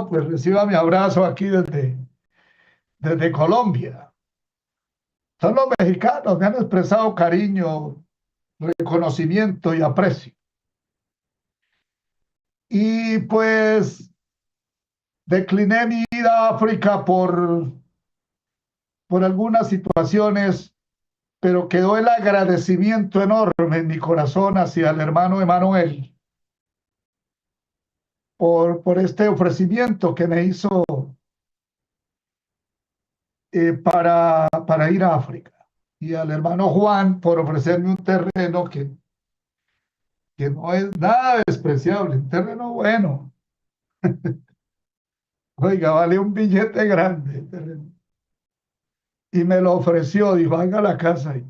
hermano, pues reciba mi abrazo aquí desde Colombia. Son los mexicanos, me han expresado cariño, reconocimiento y aprecio. Y pues decliné mi ida a África por algunas situaciones, pero quedó el agradecimiento enorme en mi corazón hacia el hermano Emanuel por este ofrecimiento que me hizo para ir a África. Y al hermano Juan por ofrecerme un terreno que no es nada despreciable, un terreno bueno. Oiga, vale un billete grande el terreno. Y me lo ofreció, dijo, haga la casa ahí.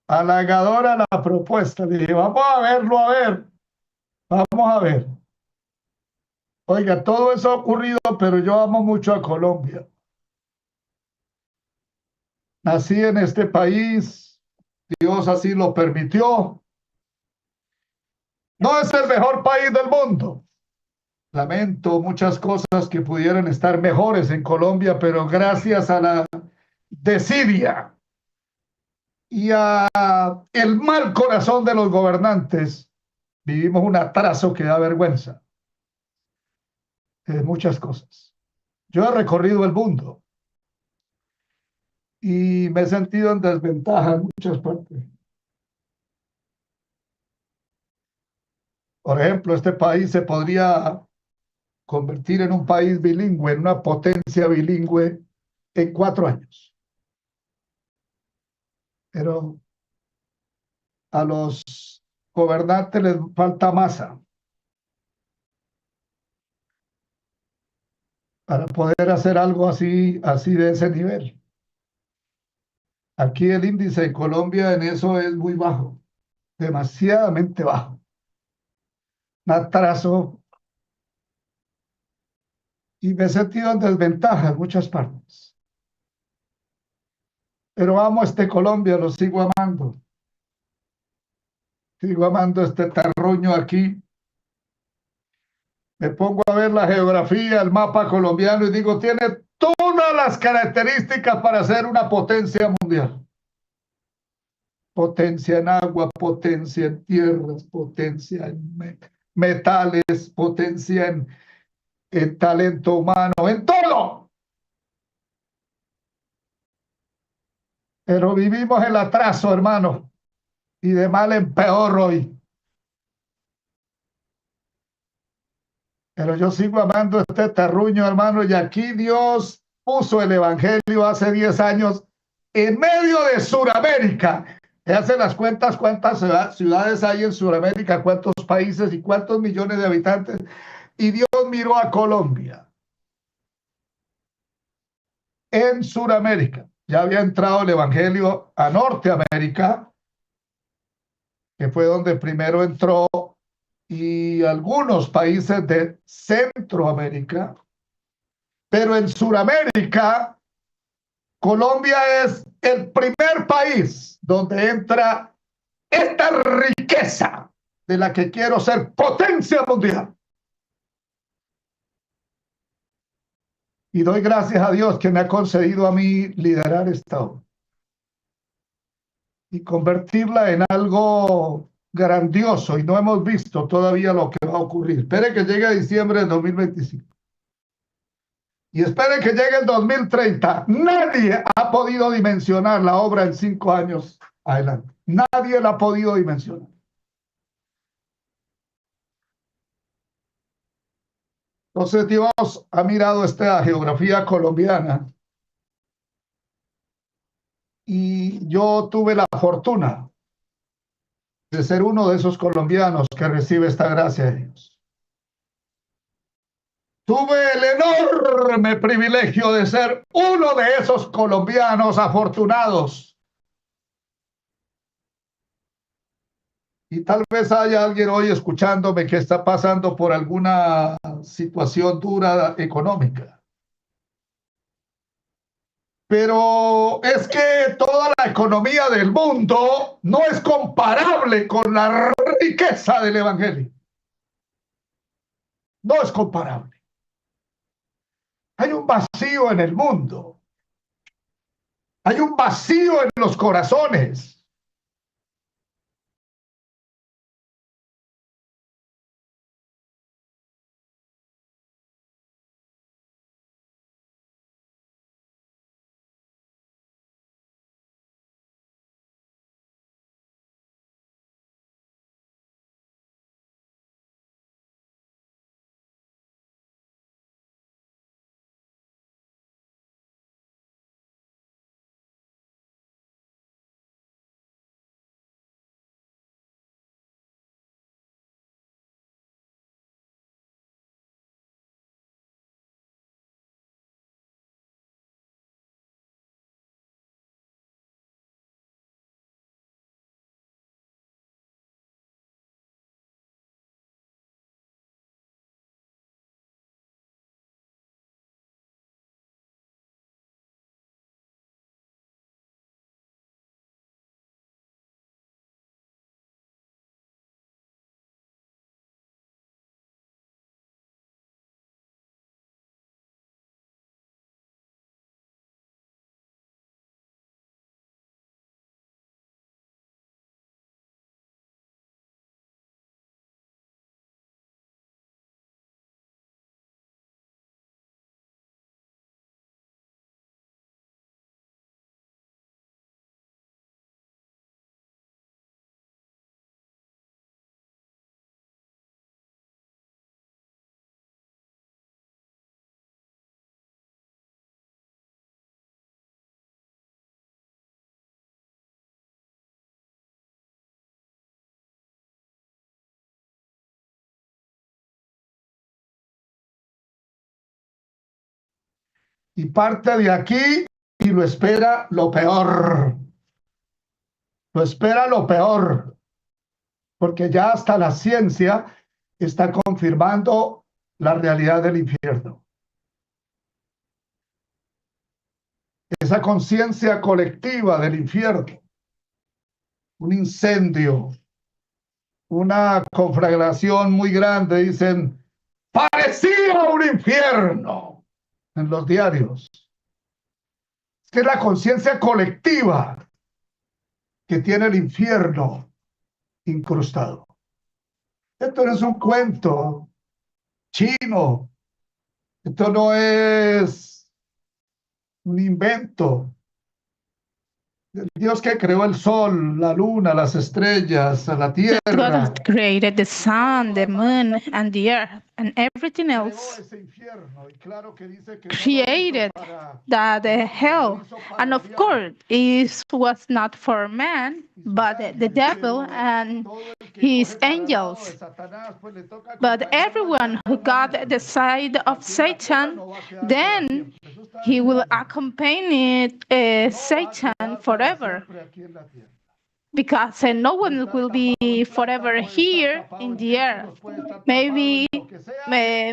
Halagadora la propuesta. Le dije, vamos a verlo, a ver, vamos a ver. Oiga, todo eso ha ocurrido, pero yo amo mucho a Colombia. Nací en este país, Dios así lo permitió. No es el mejor país del mundo. Lamento muchas cosas que pudieran estar mejores en Colombia, pero gracias a la desidia y a el mal corazón de los gobernantes, vivimos un atraso que da vergüenza de muchas cosas. Yo he recorrido el mundo y me he sentido en desventaja en muchas partes. Por ejemplo, este país se podría convertir en un país bilingüe, en una potencia bilingüe en 4 años. Pero a los gobernantes les falta masa para poder hacer algo así de ese nivel. Aquí el índice de Colombia en eso es muy bajo, demasiadamente bajo. Un atraso y me he sentido en desventaja en muchas partes. Pero amo este Colombia, lo sigo amando. Sigo amando este terruño aquí. Me pongo a ver la geografía, el mapa colombiano y digo, tiene todas las características para ser una potencia mundial. Potencia en agua, potencia en tierras, potencia en metales, potencia en talento humano, en todo. Pero vivimos el atraso, hermano, y de mal en peor hoy. Pero yo sigo amando este terruño, hermano, y aquí Dios puso el evangelio hace 10 años en medio de Sudamérica. Se hacen las cuentas cuántas ciudades hay en Sudamérica, cuántos países y cuántos millones de habitantes. Y Dios miró a Colombia. En Sudamérica ya había entrado el evangelio a Norteamérica, que fue donde primero entró, y algunos países de Centroamérica. Pero en Sudamérica, Colombia es el primer país donde entra esta riqueza de la que quiero ser potencia mundial. Y doy gracias a Dios que me ha concedido a mí liderar esta obra y convertirla en algo grandioso, y no hemos visto todavía lo que va a ocurrir. Espere que llegue a diciembre de 2025. Y espere que llegue el 2030. Nadie ha podido dimensionar la obra en 5 años adelante. Nadie la ha podido dimensionar. Entonces Dios ha mirado esta geografía colombiana y yo tuve la fortuna de ser uno de esos colombianos que recibe esta gracia de Dios. Tuve el enorme privilegio de ser uno de esos colombianos afortunados. Y tal vez haya alguien hoy escuchándome que está pasando por alguna situación dura económica. Pero es que toda la economía del mundo no es comparable con la riqueza del evangelio. No es comparable. Hay un vacío en el mundo. Hay un vacío en los corazones. Y parte de aquí y lo espera lo peor. Lo espera lo peor. Porque ya hasta la ciencia está confirmando la realidad del infierno. Esa conciencia colectiva del infierno, un incendio, una conflagración muy grande, dicen, parecía un infierno en los diarios. Es que es la conciencia colectiva que tiene el infierno incrustado. Esto no es un cuento chino, esto no es un invento. El Dios que creó el sol, la luna, las estrellas, la God tierra, has created the sun, the moon, and the earth, and everything creó else. ese infierno. Y claro que dice que no lo hizo Created para that el hombre, lo hell, hizo and para el of diablo course it was not for man y sus but the ángeles. devil Pero and todo el que his coge para el lado de angels. Satanás, pues le toca But acompañarlo allá everyone who got the eternamente. side of Aquí en la tierra Satan, no va a quedar para then siempre. Eso está he will enseñando. accompany No va a Satan quedar para forever, siempre aquí en la tierra. because no Puede one estar will tapado be en plata, forever puede estar here tapado in en the earth. títulos, puede estar tapado en Maybe lo que sea,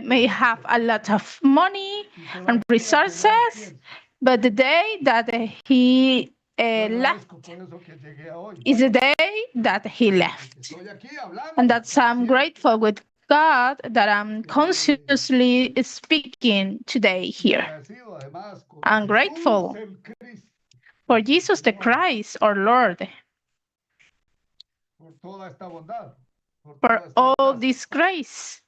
may pero no have se a va. lot of money Y se va and a quedar con una resources, ciencia. but the day that he Yo left agradezco por eso que llegué a hoy. is the day that he left. Estoy aquí hablando, And that's como I'm siempre. grateful with God that I'm consciously speaking today Y here. agradecido además con I'm Jesús grateful el Cristo, for nuestro Jesus the Señor, Christ, our Lord, por toda esta bondad, por for toda esta all gracia. this grace.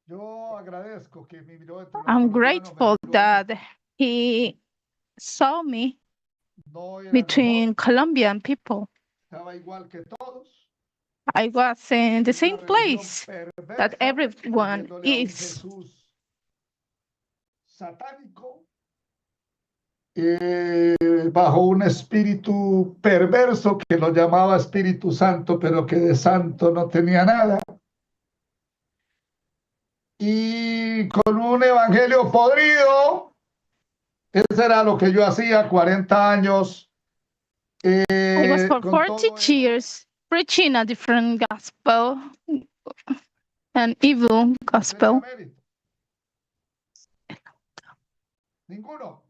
Yo agradezco que me miró entre los I'm colombianos, me grateful miró that ahí. he saw me No era el mejor, between Colombian people. estaba igual que todos. I was in the En una same religión place that perversa, everyone creyéndole a un is. Jesús satánico, bajo un espíritu perverso que lo llamaba Espíritu Santo, pero que de santo no tenía nada. Y con un evangelio podrido, eso era lo que yo hacía 40 años. I was for Con 40 todo eso, years preaching a different gospel, an evil no tenía gospel. mérito. Ninguno.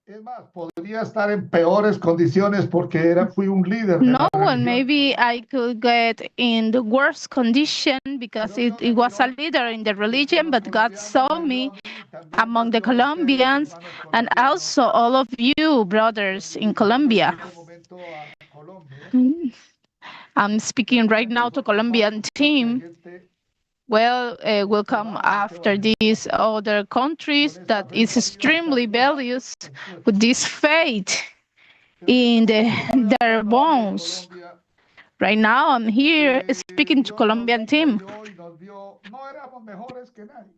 Es más, podría estar en peores condiciones porque fui un líder de No la one, religión. maybe I could get in the worst condition because Pero Dios it me was a miró leader in the entre religion, los but God colombianos, saw me vio me a mí y también among los the vio a ustedes, Colombians hermanos and colombianos, also all of you, los brothers in dirigimos en Colombia. este momento a Colombia. I'm Y speaking right algunas de now las to otras Colombian cosas que team. gente Well, will se come van, se after van these other con countries esta that fe is en Dios extremely values en su with this espíritu. faith Pero en este in momento estoy their hablando aquí de bones. Colombia. Right now, I'm here speaking to Dios nos Colombian team. trayó y nos vio, no éramos mejores que nadie.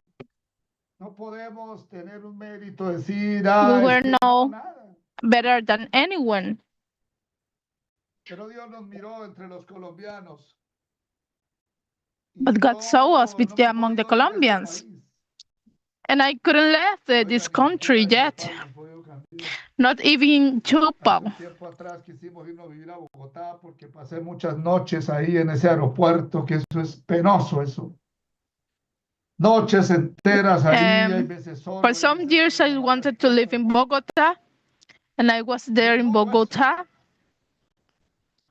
No podemos tener un mérito, decir, We ah, es were que no, no nada. better than anyone, Pero Dios nos miró entre los colombianos y but God saw us yo no me he among the podido ir de este Colombians. país. And I couldn't leave Oiga, this ni siquiera country de yet, Yopal me he podido cambiar. not even Hace Chupal. un tiempo atrás quisimos irnos a vivir a Bogotá porque pasé muchas noches ahí en ese aeropuerto, que eso es penoso, eso. Noches enteras ahí, hay veces For solo, hay some veces con years, mi I mamá wanted to live despierta. in Bogota, and I was Y there es in duro eso. Bogota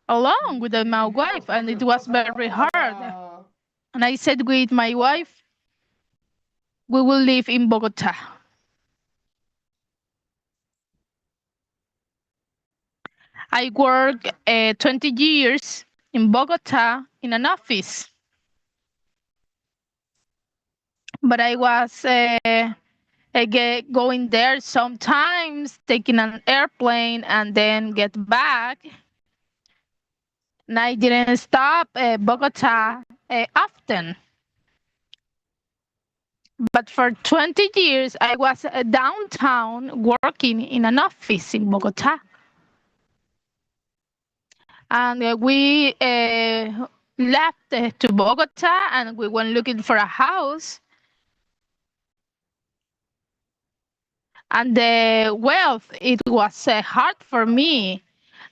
along with Y my dijimos wife, con and mi it was esposa, very vamos hard. a, And I said with my wife, we will live in Bogota. I worked 20 years in Bogota in an office, but I was going there sometimes, taking an airplane and then get back. And I didn't stop Bogota often. But for 20 years, I was downtown working in an office in Bogota. And we left to Bogota and we went looking for a house. And the wealth, it was hard for me.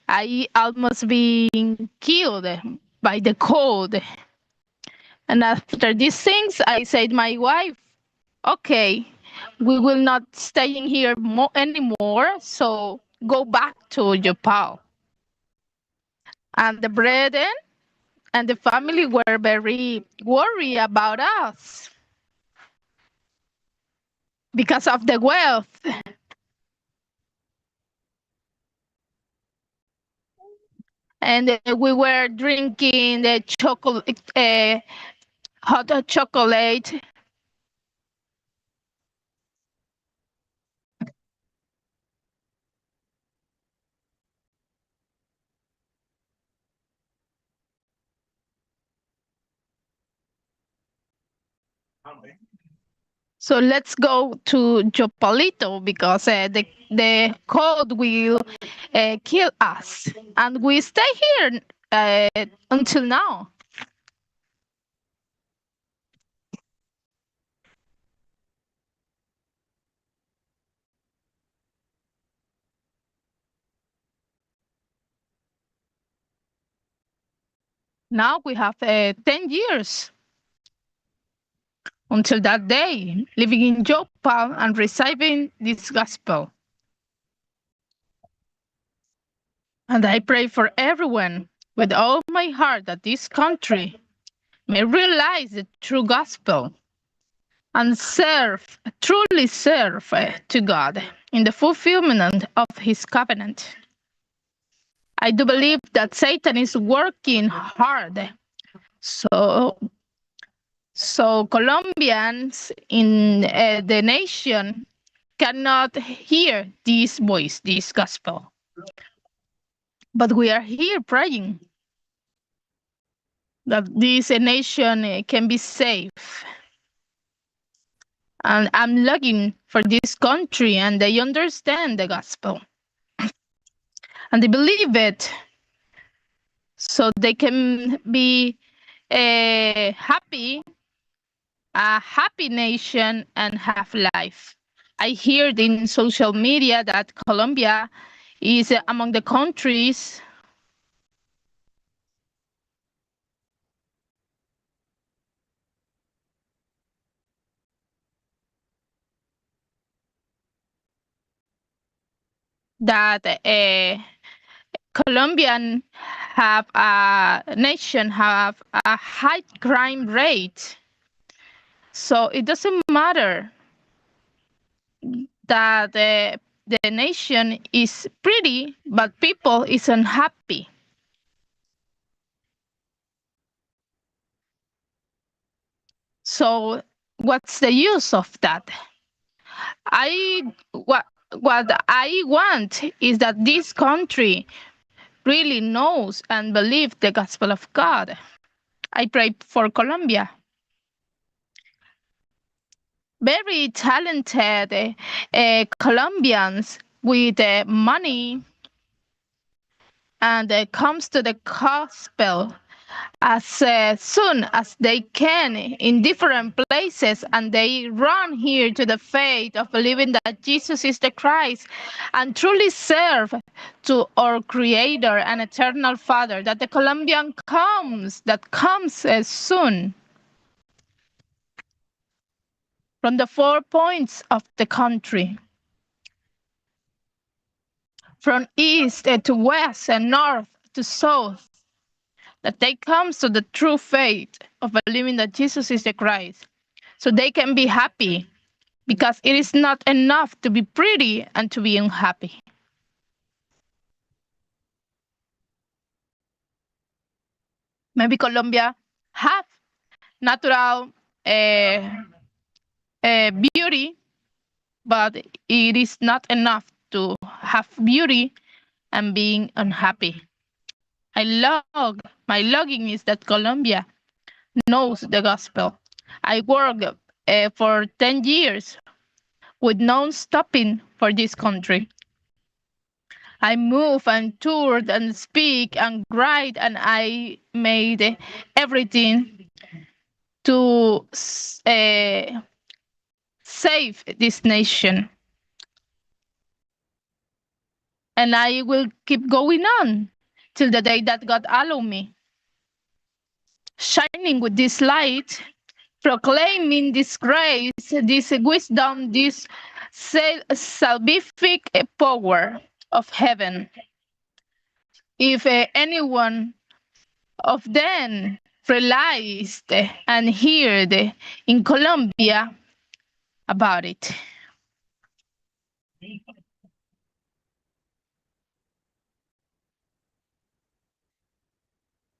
I almost being killed by the cold. And after these things, I said, my wife, okay, we will not stay in here anymore. So go back to Japan. And the brethren and the family were very worried about us because of the wealth. And we were drinking the chocolate, hot chocolate. So let's go to Jopalito because the cold will kill us. And we stay here until now. Now we have 10 years until that day, living in Jopal and receiving this gospel. And I pray for everyone with all my heart that this country may realize the true gospel and serve, truly serve to God in the fulfillment of his covenant. I do believe that Satan is working hard. So, so Colombians in the nation cannot hear this voice, this gospel. But we are here praying that this nation can be safe. And I'm looking for this country and they understand the gospel and they believe it so they can be happy, a happy nation and have life. I heard in social media that Colombia is among the countries that Colombian have a nation have a high crime rate. So it doesn't matter that the nation is pretty, but people is unhappy. So what's the use of that? I what I want is that this country really knows and believes the gospel of God. I pray for Colombia. Very talented Colombians with money and comes to the gospel as soon as they can in different places, and they run here to the faith of believing that Jesus is the Christ and truly serve to our Creator and Eternal Father, that the Colombian comes soon from the 4 points of the country, from east to west and north to south, that they come to the true faith of believing that Jesus is the Christ, so they can be happy, because it is not enough to be pretty and to be unhappy. Maybe Colombia have natural beauty, but it is not enough to have beauty and being unhappy. My longing is that Colombia knows the gospel. I worked for 10 years with no stopping for this country. I move and toured and speak and write, and I made everything to save this nation. And I will keep going on till the day that God allow me, shining with this light, proclaiming this grace, this wisdom, this salvific power of heaven. If anyone of them realized and heard in Colombia about it.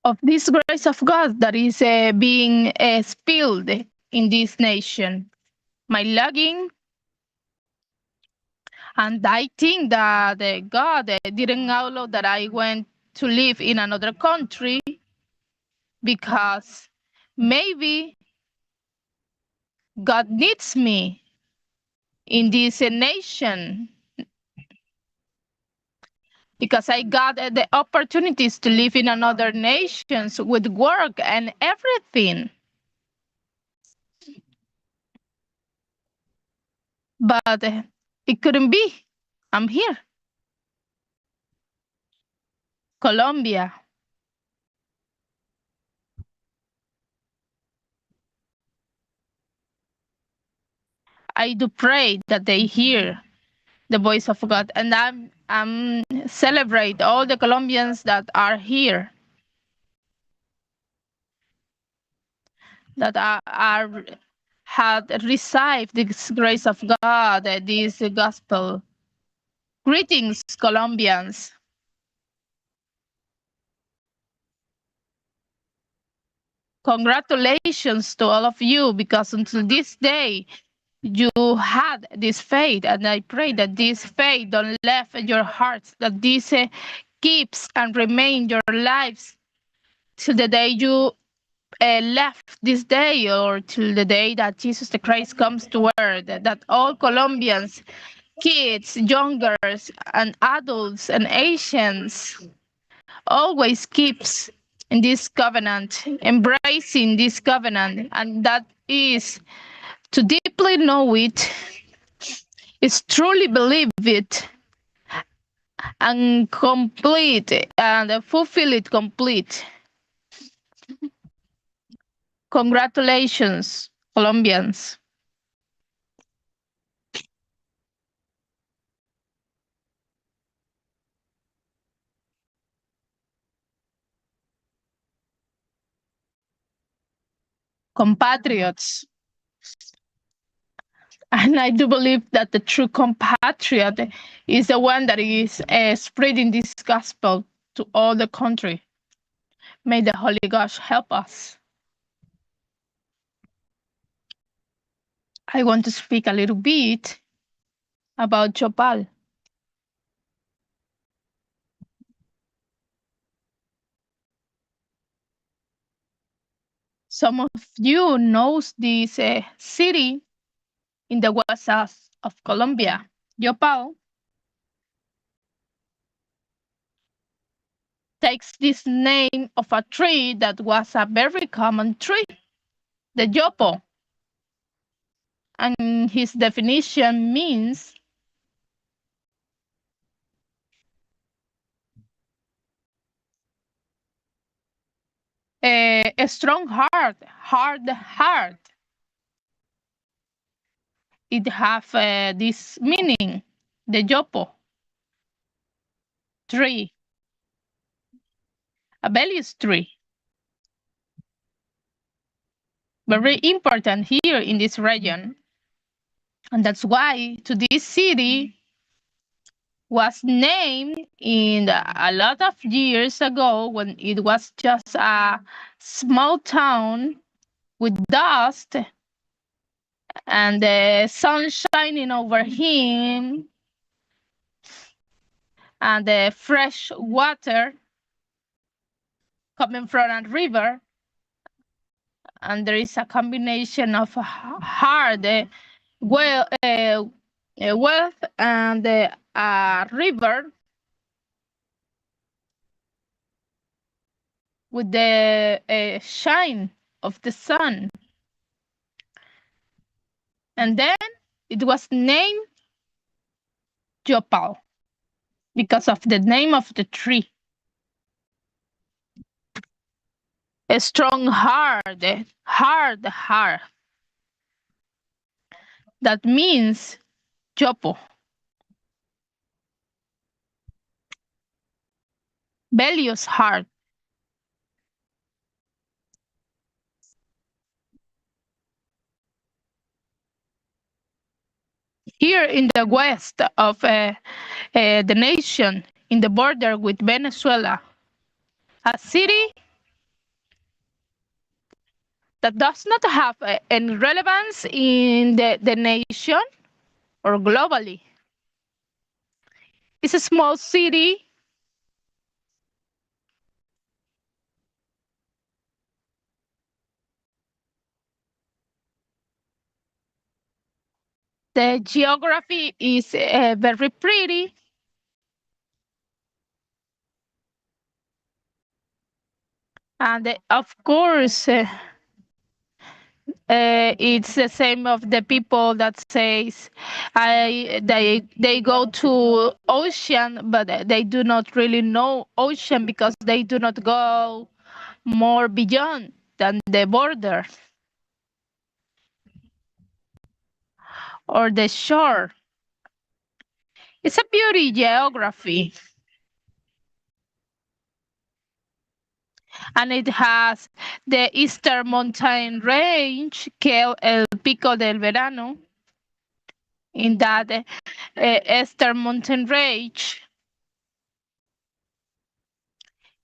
Of this grace of God that is being spilled in this nation. My longing, and I think that God didn't allow that I went to live in another country, because maybe God needs me in this nation, because I got the opportunities to live in another nations with work and everything. But it couldn't be. I'm here. Colombia. I do pray that they hear the voice of God, and I'm celebrate all the Colombians that are here, that are had received this grace of God, this gospel. Greetings, Colombians. Congratulations to all of you, because until this day you had this faith, and I pray that this faith don't leave your hearts, that this keeps and remain your lives till the day you left this day, or till the day that Jesus the Christ comes to earth, that all Colombians, kids, youngers, and adults and Asians always keeps in this covenant, embracing this covenant, and that is to deeply know it, is truly believe it, and complete and fulfill it complete. Congratulations, Colombians. compatriots. And I do believe that the true compatriot is the one that is spreading this gospel to all the country. May the Holy Ghost help us. I want to speak a little bit about Jopal. Some of you knows this city in the west of Colombia, Jopal. Takes this name of a tree that was a very common tree, the yopo. And his definition means a strong heart, hard heart. It have this meaning, the yopo tree, a values tree. Very important here in this region. And that's why to this city was named in a lot of years ago when it was just a small town with dust and the sun shining over him and the fresh water coming from a river. And there is a combination of hard wealth and a river with the shine of the sun. And then it was named Jopal because of the name of the tree. A strong heart. That means Jopo. Values heart. Here in the west of the nation, in the border with Venezuela, a city that does not have any relevance in the nation or globally. It's a small city the geography is very pretty. And of course, it's the same of the people that says they go to ocean, but they do not really know ocean because they do not go more beyond than the border or the shore. It's a beauty geography, and it has the eastern mountain range, called El Pico del Verano. In that eastern mountain range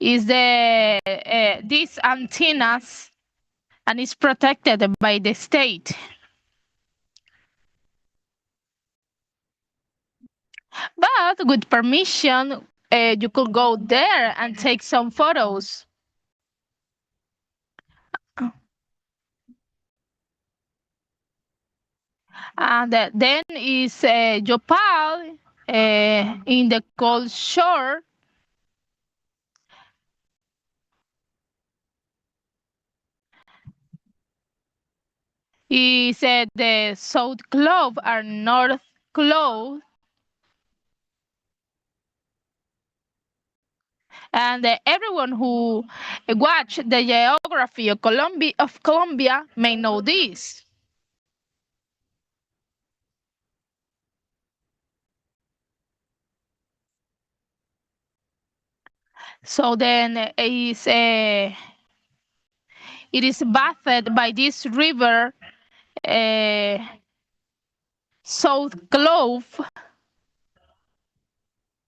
is the these antennas and is protected by the state. But with permission, you could go there and take some photos. And then is Yopal in the cold shore. Is the South Globe or North Globe. And everyone who watch the geography of Colombia may know this. So then is It is bathed by this river, uh, South Clove,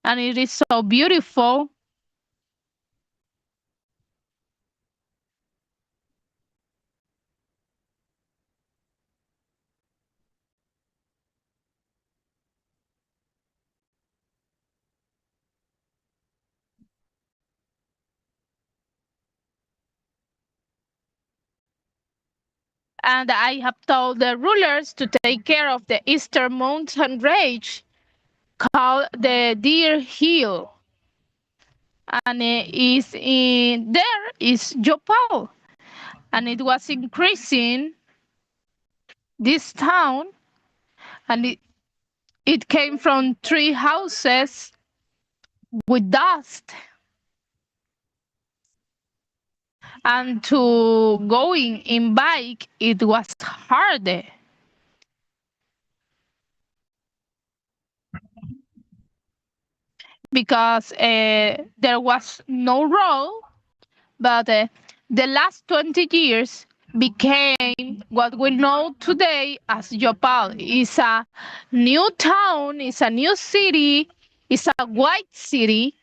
and it is so beautiful. And I have told the rulers to take care of the eastern mountain range called the Deer Hill. And there is Jopal. And it was increasing this town, and it came from three houses with dust. And to going in bike, it was hard because there was no road. But the last 20 years became what we know today as Yopal. It's a new town, it's a new city, it's a white city.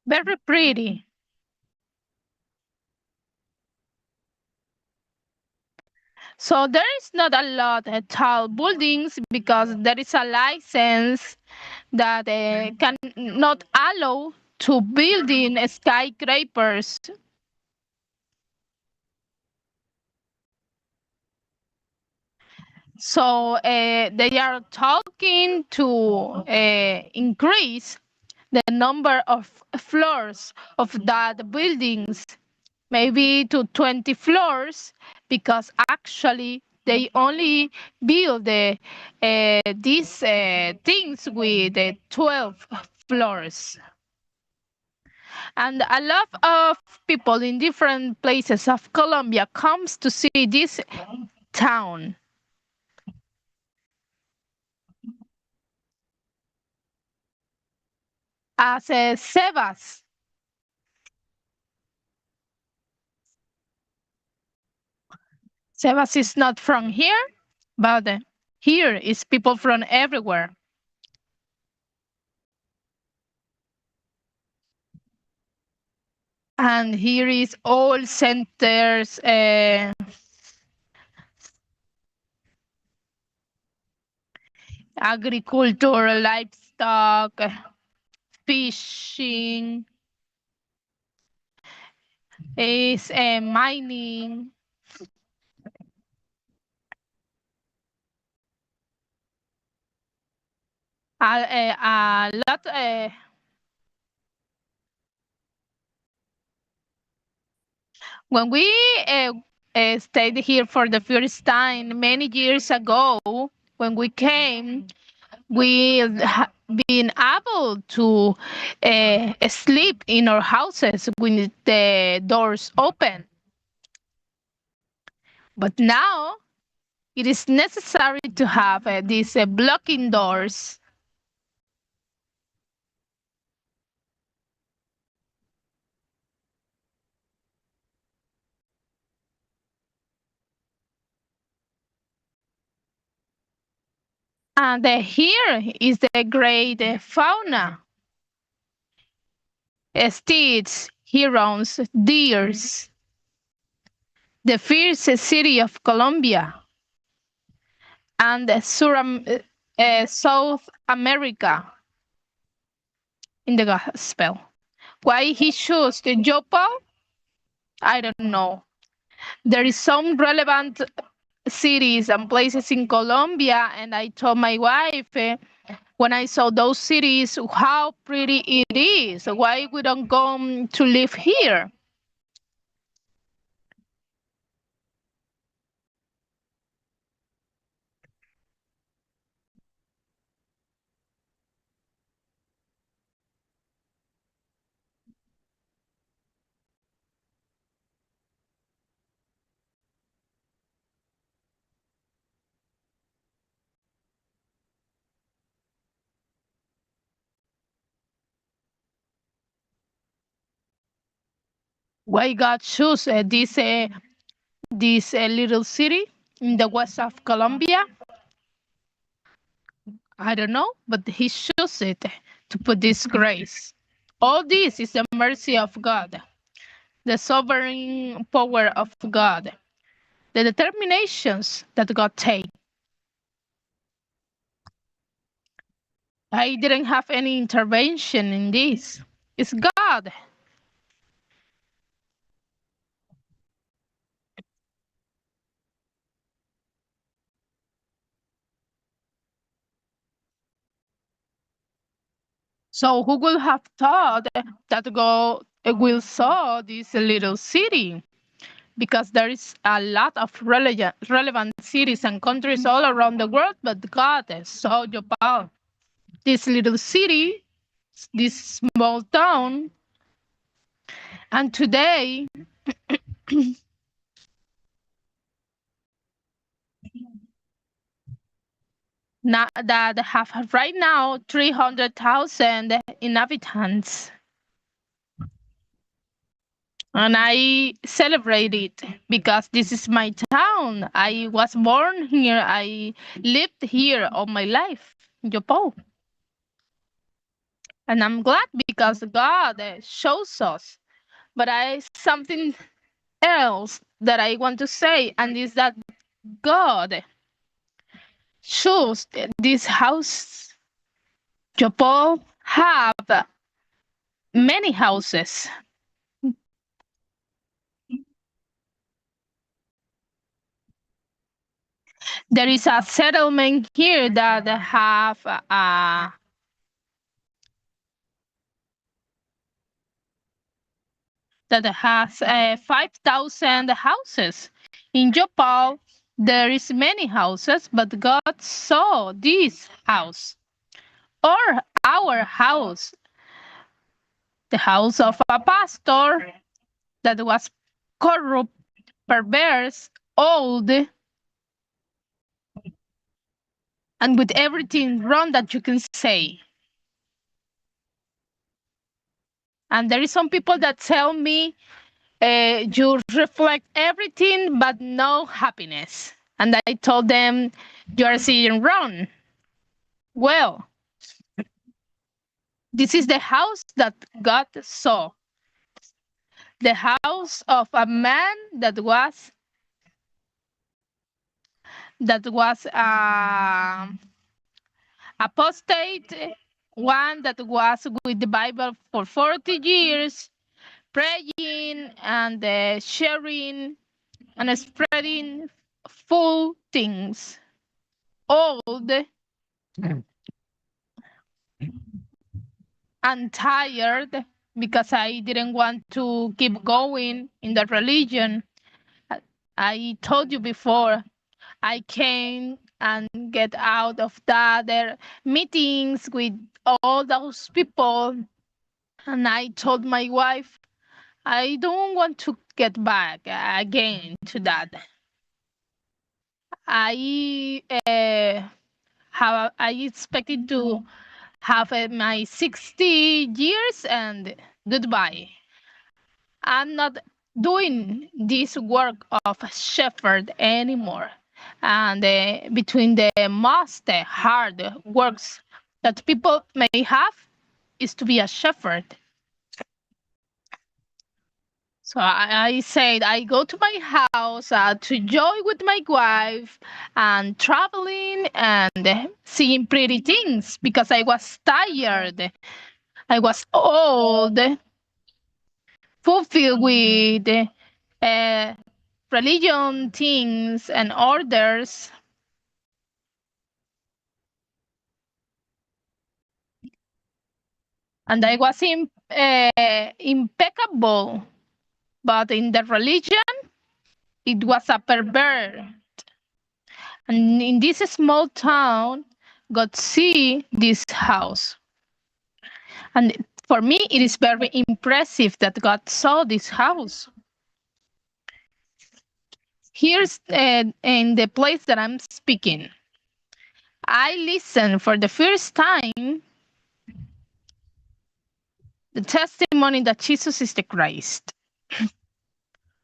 Very pretty. So there is not a lot of tall buildings because there is a license that can not allow to building skyscrapers. So they are talking to increase the number of floors of that buildings, maybe to 20 floors, because actually they only build these things with 12 floors. And a lot of people in different places of Colombia comes to see this town as Sebas. Sebas is not from here, but here is people from everywhere. And here is all centers, agriculture, livestock, fishing, is mining, a lot. When we stayed here for the first time many years ago, when we came, we been able to sleep in our houses with the doors open. But now it is necessary to have these blocking doors. And here is the great fauna: steeds, herons, deers, the fiercest city of Colombia, and South America in the gospel. Why he chose the Joppa, I don't know. There is some relevant cities and places in Colombia, and I told my wife when I saw those cities how pretty it is. Why we don't go to live here? Why God chose this little city in the west of Colombia? I don't know, but He chose it to put this grace. All this is the mercy of God, the sovereign power of God, the determinations that God takes. I didn't have any intervention in this. It's God. So who would have thought that God will saw this little city? Because there is a lot of relevant cities and countries all around the world, but God saw Japan. This little city, this small town, and today that have right now 300,000 inhabitants. And I celebrate it because this is my town. I was born here. I lived here all my life in Japan. And I'm glad because God shows us. But I something else that I want to say, and is that God shows this house. Japan have many houses. There is a settlement here that has 5,000 houses. In Japan, there is many houses, but God saw this house or our house, the house of a pastor that was corrupt, perverse, old, and with everything wrong that you can say. And there is some people that tell me, you reflect everything but no happiness. And I told them, you are seeing wrong. Well, this is the house that God saw. The house of a man that was apostate, one that was with the Bible for 40 years, praying and sharing and spreading full things. Old and tired because I didn't want to keep going in the religion. I told you before, I came and get out of that there meetings with all those people, and I told my wife I don't want to get back again to that. I expected to have my 60 years and goodbye. I'm not doing this work of shepherd anymore. And between the most hard works that people may have is to be a shepherd. So I said I go to my house to enjoy with my wife and traveling and seeing pretty things because I was tired. I was old, fulfilled with uh, religion things and orders, and I was impeccable. But in the religion, it was a pervert. And in this small town, God see this house. And for me, it is very impressive that God saw this house. Here's in the place that I'm speaking. I listened for the first time the testimony that Jesus is the Christ.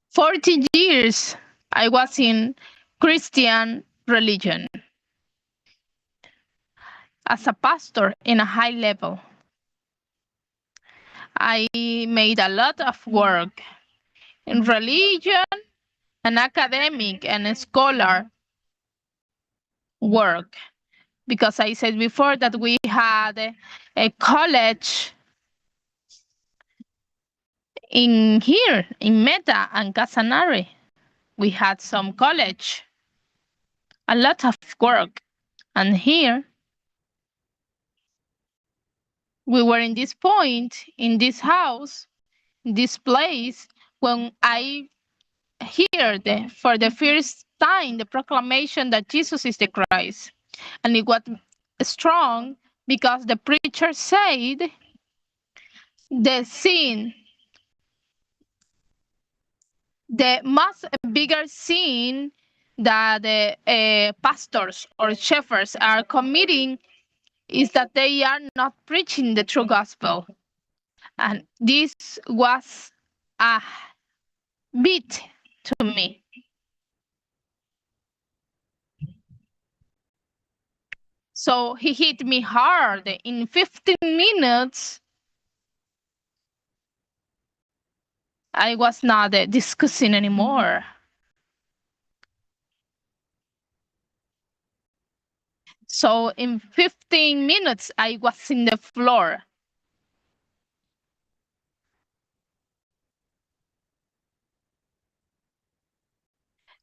40 years I was in Christian religion as a pastor in a high level. I made a lot of work in religion and academic and scholar work because I said before that we had a college in here in Meta and Casanare. We had some college, a lot of work, and here we were in this point in this house, this place when I heard for the first time the proclamation that Jesus is the Christ. And it was strong because the preacher said the sin, the most bigger sin that the pastors or shepherds are committing is that they are not preaching the true gospel. And this was a beat to me. So he hit me hard. In 15 minutes, I was not discussing anymore. So in 15 minutes, I was in the floor.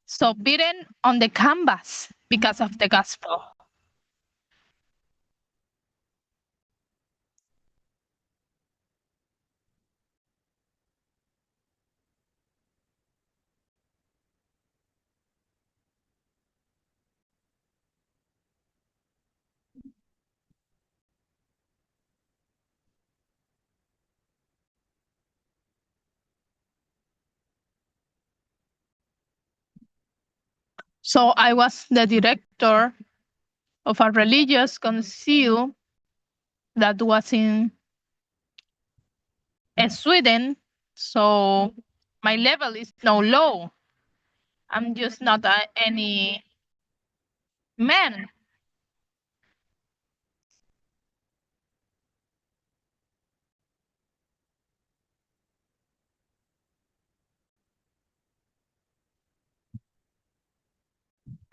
So beaten on the canvas because of the gospel. So I was the director of a religious council that was in Sweden. So my level is no low. I'm just not any man.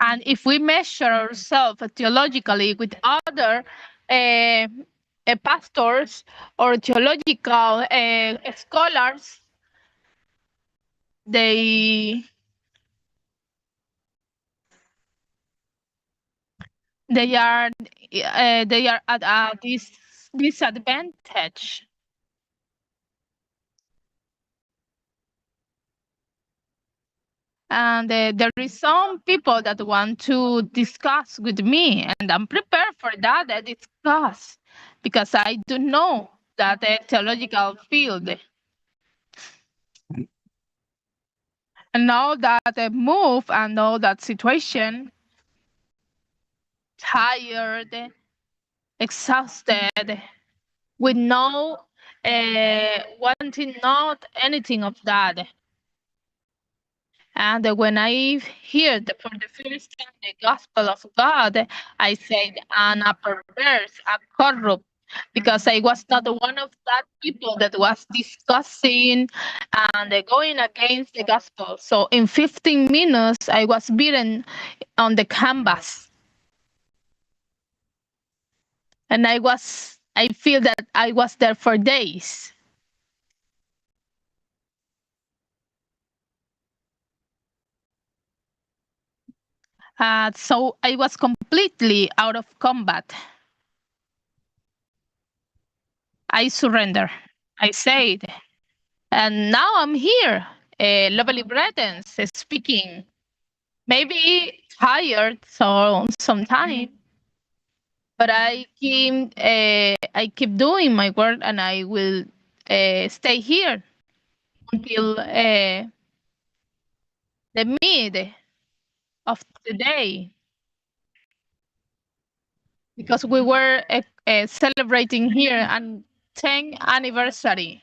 And if we measure ourselves theologically with other uh, pastors or theological scholars, they they are at a disadvantage. And there is some people that want to discuss with me, and I'm prepared for that discuss because I do know that theological field. And now that I move and know that situation, tired, exhausted, with no wanting not anything of that. And when I heard for the first time the gospel of God, I said, I'm a perverse, a corrupt, because I was not one of that people that was discussing and going against the gospel. So in 15 minutes, I was beaten on the canvas. And I feel that I was there for days. So I was completely out of combat. I surrender. I said, and now I'm here, lovely Bretons, speaking. Maybe tired so sometime, but I keep doing my work, and I will stay here until the mid of the day because we were celebrating here and 10th anniversary.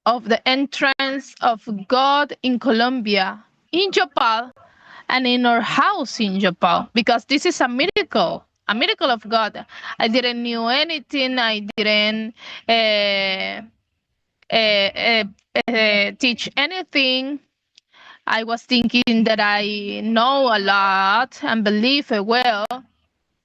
of the entrance of God in Colombia, in Yopal, and in our house in Yopal, because this is a miracle of God. I didn't knew anything. I didn't uh, teach anything. I was thinking that I know a lot and believe well,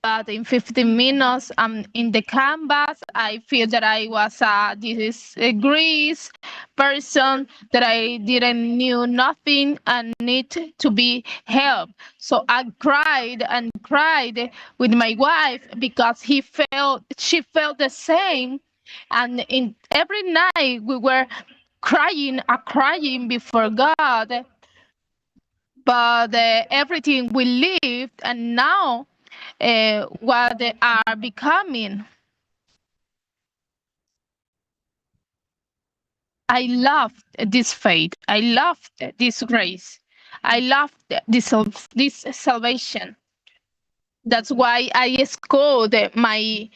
but in 15 minutes I'm in the canvas. I feel that I was a disgrace person, that I didn't knew nothing and need to be helped. So I cried and cried with my wife because she felt the same. And in every night we were crying before God. But everything we lived and now what they are becoming. I love this faith. I love this grace. I love this salvation. That's why I scold uh, my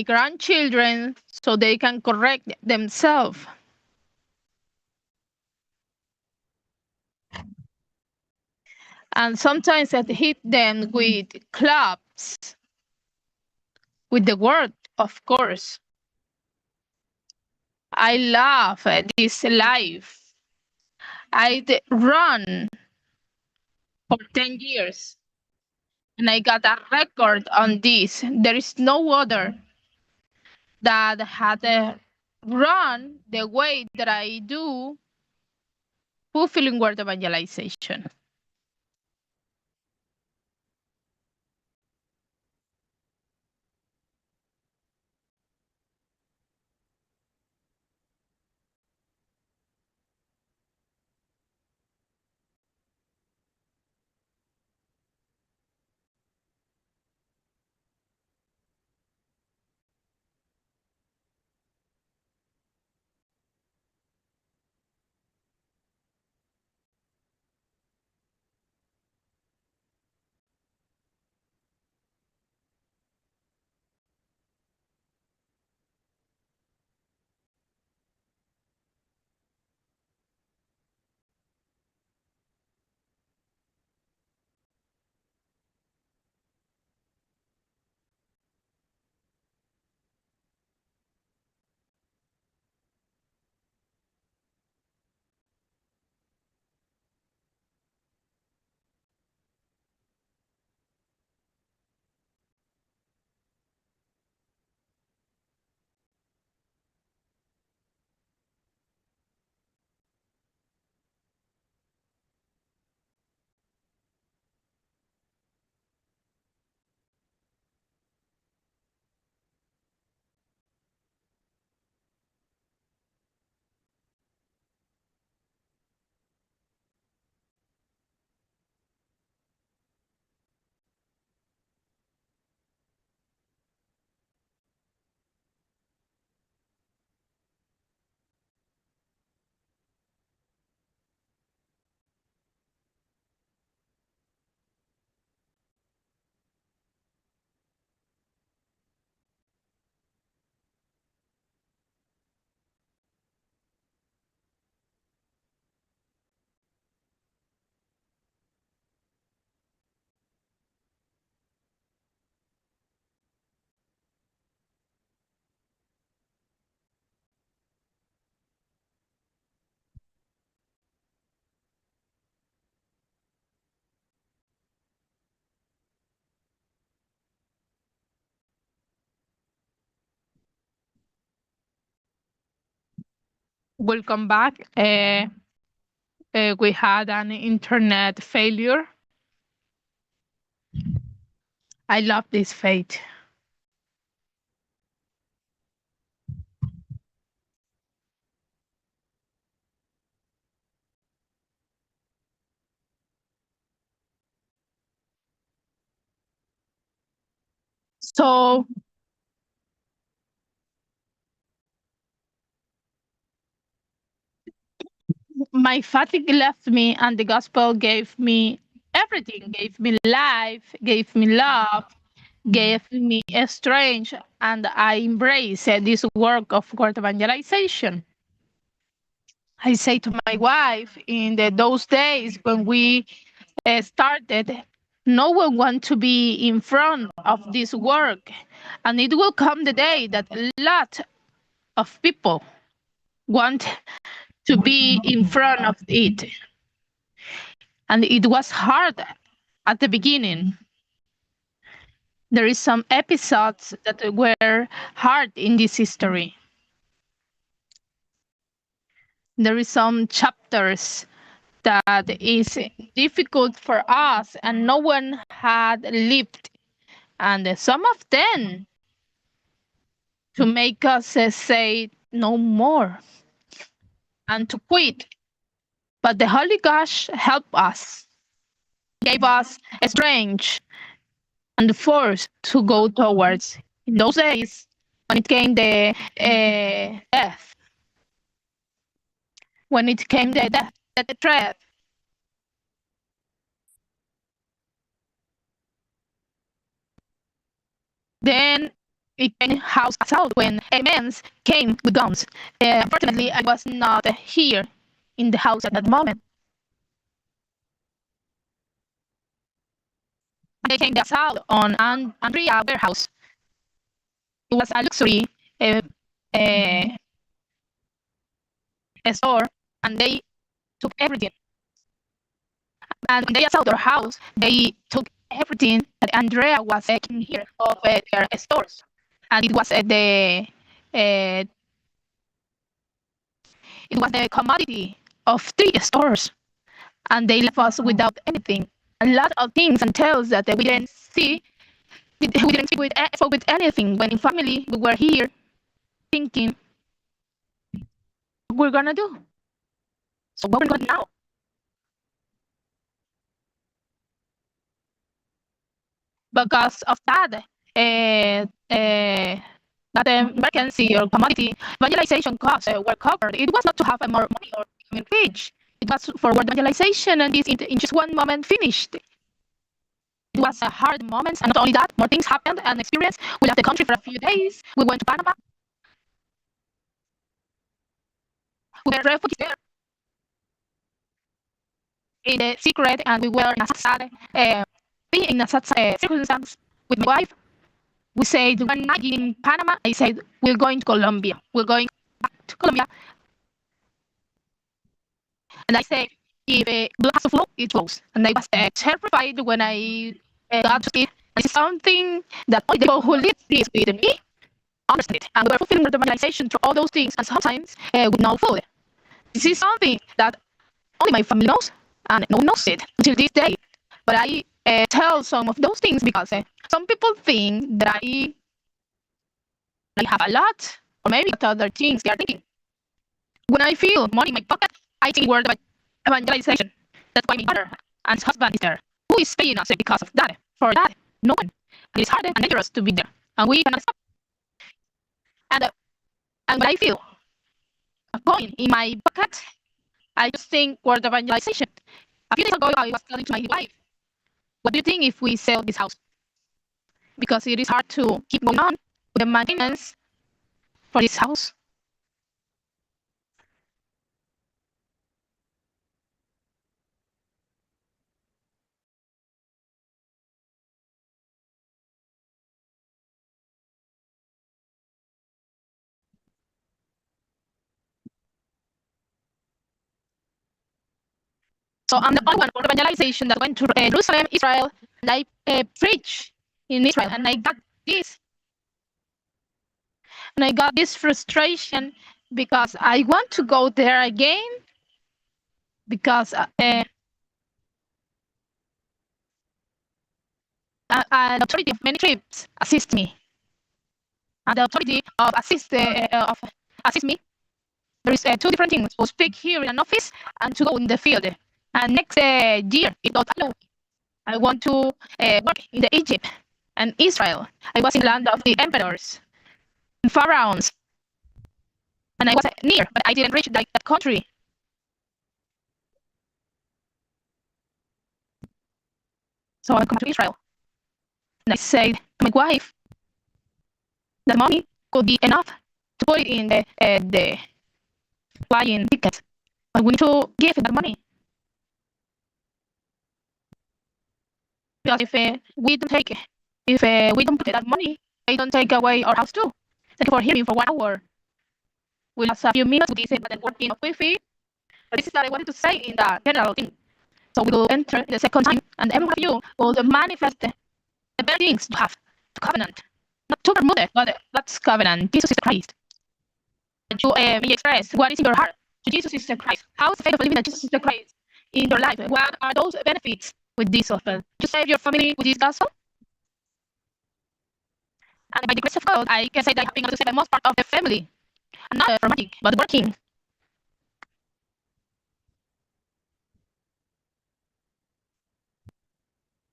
grandchildren so they can correct themselves. And sometimes I hit them with clubs, with the word, of course. I love this life. Run for 10 years and I got a record on this. There is no other that had run the way that I do fulfilling word evangelization. Welcome back. We had an internet failure. I love this faith. So my fatigue left me, and the gospel gave me everything. Gave me life, gave me love, gave me a strength. and I embrace this work of word evangelization. I say to my wife in those days when we started, no one wants to be in front of this work, and it will come the day that a lot of people want to be in front of it. And it was hard at the beginning. There is some episodes that were hard in this history. There is some chapters that is difficult for us and no one had lived. And some of them to make us say no more and to quit. But the Holy Ghost helped us, gave us a strength and the force to go towards. In those days, when it came the death, when it came the death, the threat, then it came house assault when men came with guns. Unfortunately, I was not here in the house at that moment. They came the assault on Andrea warehouse. It was a luxury uh, uh, store, and they took everything. And when they assaulted our house, they took everything that Andrea was taking here of their stores, and uh, it was the commodity of 3 stores, and they left us without anything. A lot of things and tales that we didn't see, we didn't speak with anything. When in family, we were here thinking, what we're gonna do? So what we're gonna do now? Because of that, that emergency or commodity evangelization costs were covered. It was not to have more money or become rich. It was for word evangelization, and this in just one moment finished. It was a hard moment, and not only that, more things happened and experience. We left the country for a few days. We went to Panama. We were refugees there in the secret, and we were in a sad, being in a sad circumstance with my wife. We said one night in Panama, I said, we're going to Colombia. We're going back to Colombia. And I said, if a glass of flow, it flows. And I was terrified when I got to see this is something that only the people who live this with me understand it. And we were fulfilling the marginalization through all those things, and sometimes with no food. This is something that only my family knows, and no one knows it until this day. But I tell some of those things because some people think that I have a lot, or maybe other things they are thinking. When I feel money in my pocket, I think word evangelization. That's why my mother and his husband is there. Who is paying us because of that? For that, no one. And it's hard and dangerous to be there, and we cannot stop. And when I feel a coin in my pocket, I just think word evangelization. A few days ago, I was telling to my wife, "What do you think if we sell this house? Because it is hard to keep going on with the maintenance for this house." So I'm the only one for evangelization that went to Jerusalem, Israel, and I preach in Israel, and I got this frustration because I want to go there again because the authority of many trips assist me, and the authority of assist me. There is 2 different things: to speak here in an office and to go in the field. And next year, if God allow, I want to work in the Egypt and Israel. I was in the land of the emperors and pharaohs, and I was near, but I didn't reach that country. So I come to Israel, and I said to my wife, that money could be enough to put it in the flying tickets. But we need to give that money because if we don't put that money, they don't take away our house too. Thank you for hearing for 1 hour. We lost a few minutes with this button working of Wi-Fi. But this is what I wanted to say in the general thing. So we will enter the second time, and every one of you will manifest the better things you have to covenant. Not to Bermuda, but that's covenant. Jesus is the Christ. And you may express what is in your heart to Jesus is the Christ. How is the faith of believing that Jesus is the Christ in your life? What are those benefits with this gospel? To save your family with this gospel? And by the grace of God, I can say that I have been able to save the most part of the family. And not romantic, but working.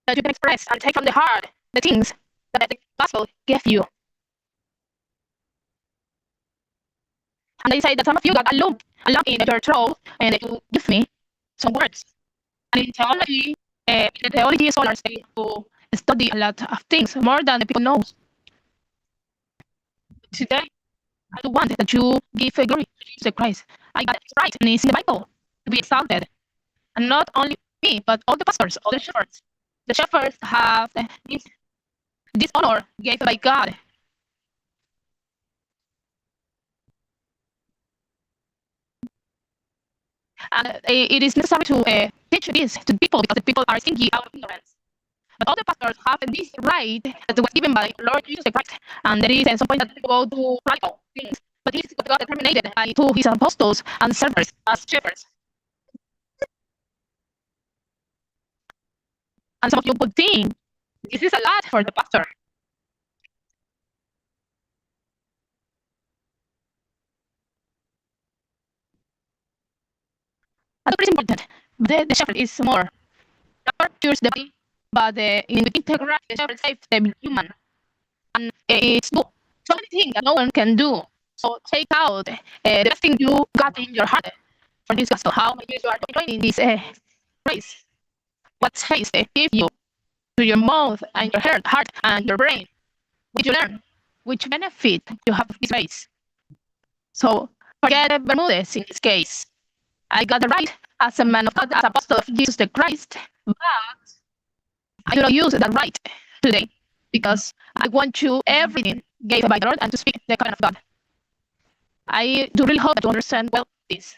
That you can express and take from the heart the things that the gospel gave you. And they say that some of you got a lump in your throat, and you give me some words. And in theology, the theology scholars they to study a lot of things more than the people know. Today, I do want that you give glory to Jesus Christ. I got it right, and it's in the Bible to be exalted. And not only me, but all the pastors, all the shepherds. The shepherds have this honor given by God. And it is necessary to teach this to people because the people are thinking out of ignorance. But all the pastors have this right that was given by Lord Jesus Christ. And there is some point that people go to practical things. But this is what God determined by to his apostles and servants as shepherds. And some of you would think this is a lot for the pastor. That's pretty important. The shepherd is more. The shepherd cures the body, but in the integral, the shepherd saves the human. And it's good. So many things that no one can do. So take out the best thing you got in your heart for this gospel. How many years you are joining this race? What taste give you to your mouth and your heart and your brain? Which you learn? Which benefit you have of this race? So forget Bermudez in this case. I got the right as a man of God, as apostle of Jesus the Christ, but I do not use that right today because I want you everything gave by the Lord and to speak the covenant of God. I do really hope that you understand well this.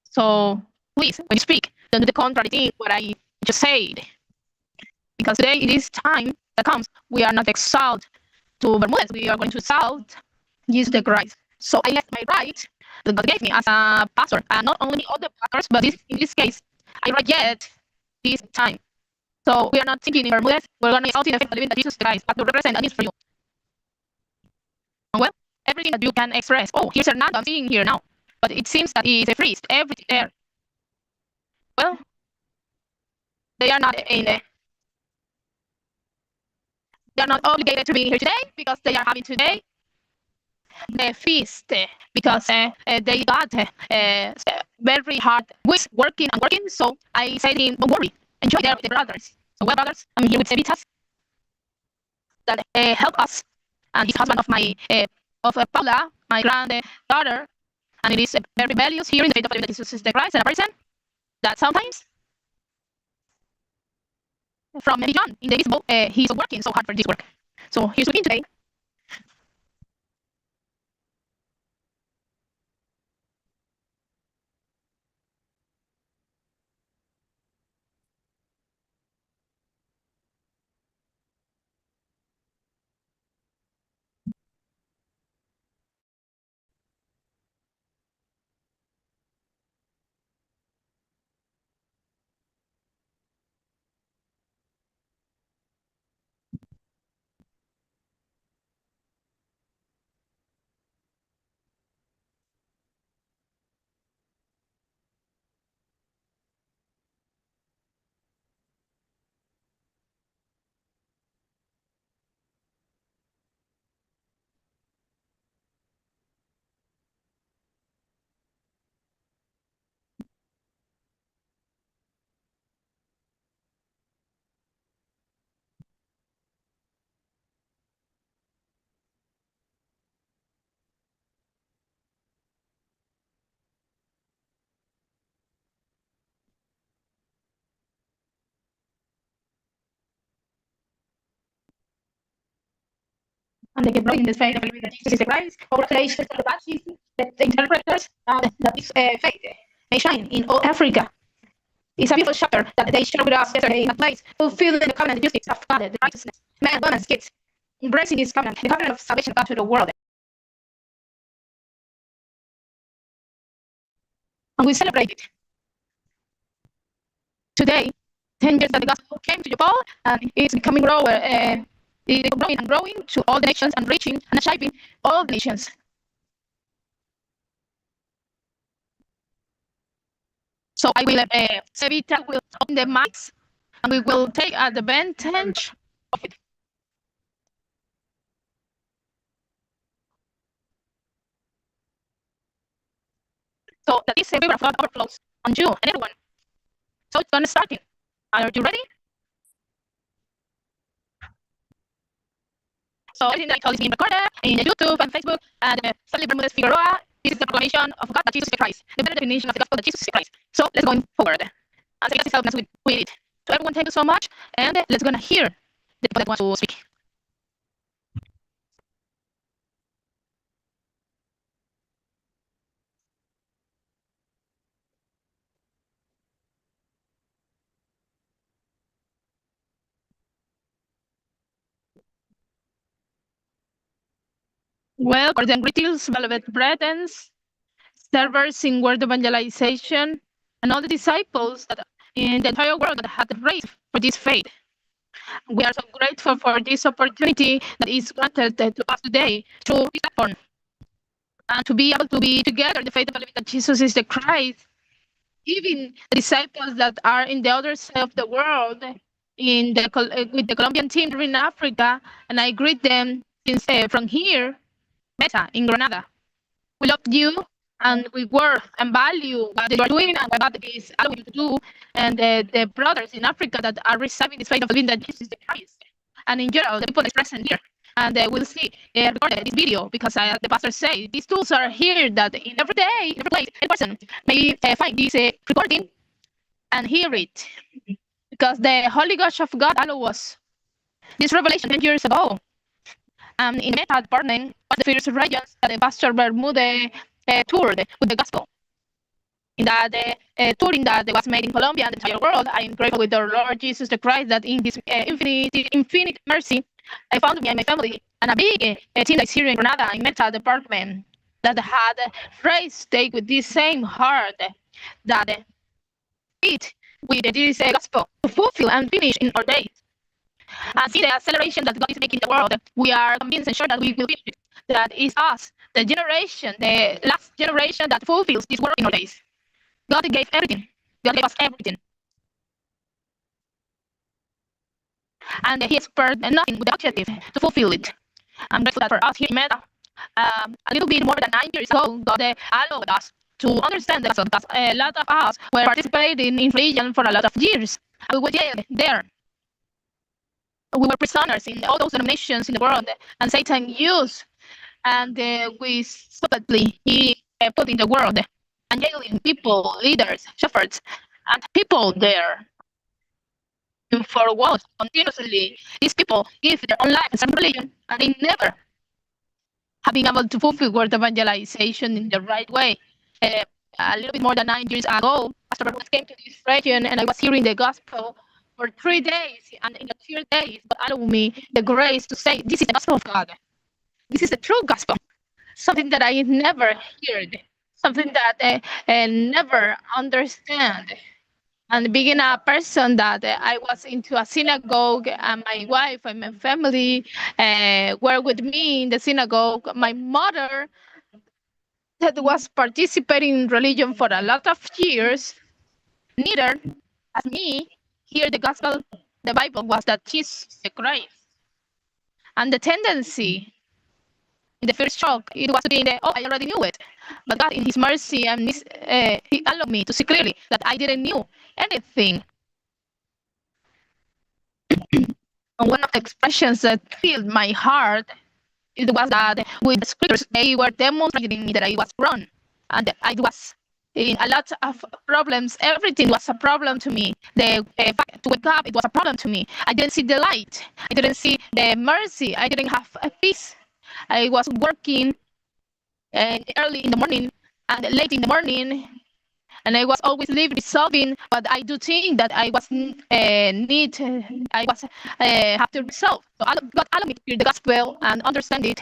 So please, when you speak, don't do the contrary thing what I just said. Because today it is time that comes. We are not exalted to Bermudez. We are going to exalt Jesus the Christ. So I left my right that God gave me as a pastor. And not only other pastors, but in this case, I reject this time. So we are not thinking in Bermudez. We're going to exalt in the faith of living that Jesus Christ, but to represent that is for you. And well, everything that you can express. Oh, here's Hernando. I'm seeing here now. But it seems that it's a priest. Everything there. Well, they are not in the, they are not obligated to be here today because they are having today the feast because they got very hard weeks working and working. So I said, don't worry, enjoy there with the brothers. So well, brothers, I'm here with Sevitas that help us, and he's husband of my of Paula, my granddaughter, and it is very rebellious here in the faith of Jesus is the Christ and a person that sometimes from maybe John in the visible he's working so hard for this work. So he's looking today. and they keep growing in the faith of believing that Jesus is the Christ. Congratulations to the Baptists, the interpreters, and that this faith may shine in all Africa. It's a beautiful chapter that they shared with us yesterday in a place fulfilling the covenant, the justice of God, the righteousness, men, women, kids, embracing this covenant, the covenant of salvation of God to the world. And we celebrate it. Today, 10 years that the gospel came to Japan, and it's becoming it's growing and growing to all the nations and reaching and achieving all the nations. So I will, Sevita will open the mics, and we will take advantage of it. So that this river of God overflows on you and everyone. So it's gonna start. Are you ready? So everything that I told is being recorded in YouTube and Facebook, and Stanley Bermudez Figueroa. This is the proclamation of God that Jesus is the Christ, the better definition of the gospel that Jesus is the Christ. So let's go forward. And so let's help us with it. So everyone, thank you so much, and let's gonna hear the people that want to speak. Well, cordial greetings, beloved brethren, servers in word evangelization, and all the disciples that in the entire world that had raised for this faith. We are so grateful for this opportunity that is granted to us today through this platform, and to be able to be together in the faith of believing that Jesus is the Christ. Even the disciples that are in the other side of the world, with the Colombian team in Africa, and I greet them from here, Meta in Granada. We love you, and we worth and value what you are doing and what God is allowing you to do. And the brothers in Africa that are receiving this faith of believing that Jesus is the Christ. And in general, the people that is present here. And we'll see recorded this video because the pastor say these tools are here that in every day, every place, every person may find this recording and hear it. Because the Holy Ghost of God allowed us this revelation 10 years ago. In Meta Department was the first regions that the Pastor Bermudez toured with the gospel. In that touring that was made in Colombia and the entire world, I am grateful with the Lord Jesus the Christ that in His infinite mercy, I found me and my family and a big team that's here in Granada in Meta Department that had raised take with this same heart that it with this gospel to fulfill and finish in our days. And see the acceleration that God is making in the world. We are convinced and sure that we will be that is us, the generation, the last generation that fulfills this work in our days. God gave everything. God gave us everything. And He spared nothing with the objective to fulfill it. I'm grateful that for us here in Meta, a little bit more than 9 years ago, God allowed us to understand the gospel because a lot of us were participating in religion for a lot of years. And we were there. We were prisoners in all those denominations in the world, and Satan used, and we supposedly he put in the world, and jailing people, leaders, shepherds, and people there. And for what continuously these people give their own life and religion, and they never have been able to fulfill word evangelization in the right way. A little bit more than 9 years ago, Pastor Bermudez came to this region, and I was hearing the gospel for 3 days, and in the 3 days, God allowed me the grace to say, this is the gospel of God. This is the true gospel. Something that I never heard, something that I never understand. And being a person that I was into a synagogue, and my wife and my family were with me in the synagogue. My mother, that was participating in religion for a lot of years, neither as me, hear the gospel, the Bible was that Jesus is the Christ. And the tendency in the first shock, it was to be in the, oh, I already knew it. But God, in His mercy, and He allowed me to see clearly that I didn't knew anything. And one of the expressions that filled my heart, it was that with the scriptures, they were demonstrating me that I was wrong. And I was in a lot of problems. Everything was a problem to me. The fact to wake up, it was a problem to me. I didn't see the light. I didn't see the mercy. I didn't have a peace. I was working early in the morning and late in the morning, and I was always resolving. But I do think that I was I was have to resolve. So God allowed me to hear the gospel and understand it.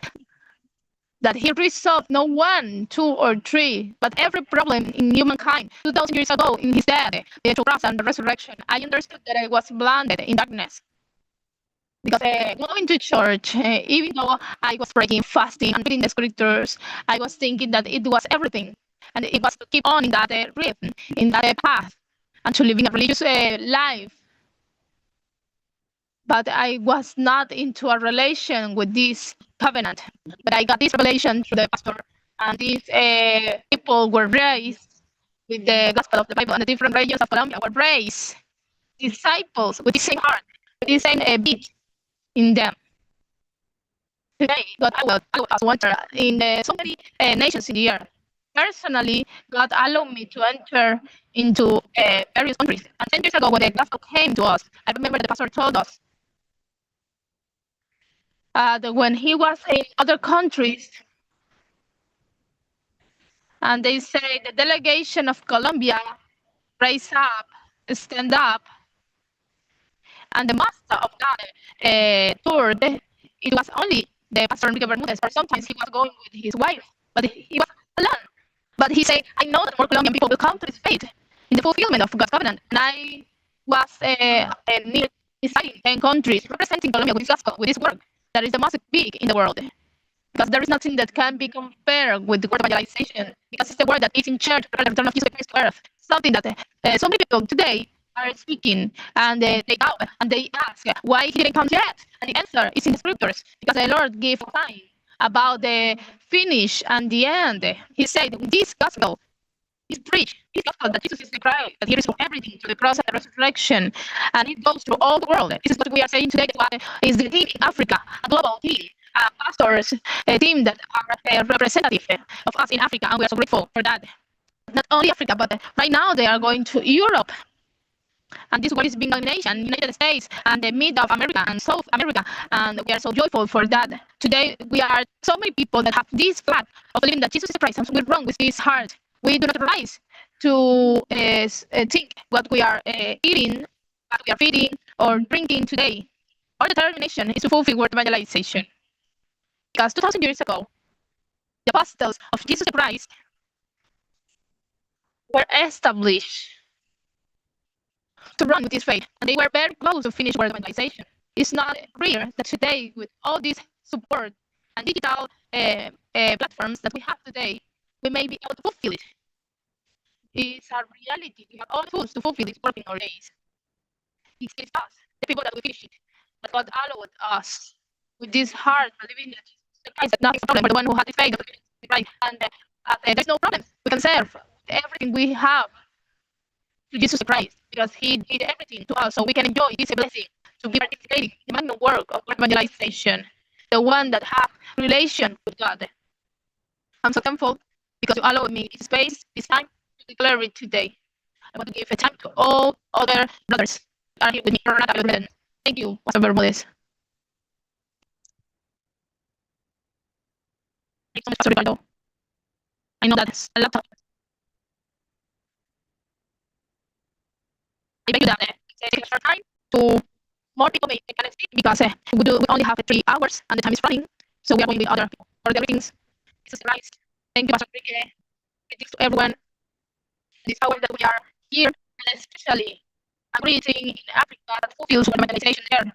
That He resolved not one, two, or three, but every problem in humankind 2,000 years ago in His death, the cross, and the resurrection. I understood that I was blinded in darkness. Because going to church, even though I was praying, fasting, and reading the scriptures, I was thinking that it was everything. And it was to keep on in that rhythm, in that path, and to living a religious life. But I was not into a relation with this covenant. But I got this revelation through the pastor, and these people were raised with the gospel of the Bible, and the different regions of Colombia were raised disciples with the same heart, with the same beat in them. Today, God allowed us wander in so many nations in the earth. Personally, God allowed me to enter into various countries. And 10 years ago, when the gospel came to us, I remember the pastor told us that when he was in other countries, and they say the delegation of Colombia raise up, stand up, and the master of that tour, it was only the pastor Enrique Bermudez, or sometimes he was going with his wife, but he was alone. But he said, I know that more Colombian people will come to this faith in the fulfillment of God's covenant. And I was near deciding 10 countries representing Colombia with this gospel, with this work that is the most big in the world. Because there is nothing that can be compared with the word evangelization, because it's the word that is in charge of the return of Jesus Christ to earth. Something that so many people today are speaking, and they doubt, and they ask why he didn't come yet. And the answer is in the scriptures, because the Lord gave a sign about the finish and the end. He said, this gospel is preached, this gospel that Jesus is the Christ, that he is for everything through the cross and the resurrection, and it goes through all the world. This is what we are saying today. That's why is the team in Africa, a global team, pastors, a team that are representative of us in Africa, and we are so grateful for that. Not only Africa, but right now they are going to Europe. And this world is being domination, United States and the Mid of America and South America, and we are so joyful for that. Today we are so many people that have this flag of believing that Jesus is Christ, and something wrong with this heart. We do not rise to think what we are eating, what we are feeding or drinking today. Our determination is to fulfill word evangelization. Because 2,000 years ago, the apostles of Jesus Christ were established to run with this faith, and they were very close to finish word evangelization. It's not rare that today, with all this support and digital platforms that we have today, we may be able to fulfill it. It's a reality. We have all the tools to fulfill this work in our days. It's us, the people that we finish it. But God allowed us with this heart, believing that Jesus Christ is not a problem for the one who had the faith of Christ. And there's no problem. We can serve everything we have to Jesus Christ, because He did everything to us, so we can enjoy this blessing to be participating in the magnum work of evangelization, the one that have relation with God. I'm so thankful because you allowed me this space, this time to declare it today. I want to give a thank to all other brothers that are here with me. Thank you, Pastor Bermudez. Thank you so much, Pastor Ricardo. I know that's a lot of. I beg you that take extra time to more people may can speak, because we only have 3 hours and the time is running, so we are going with other people. For the greetings, Jesus Christ. Thank you, Pastor Enrique. Thanks to everyone this hour that we are here, and especially a greeting in Africa that fulfills word evangelization there.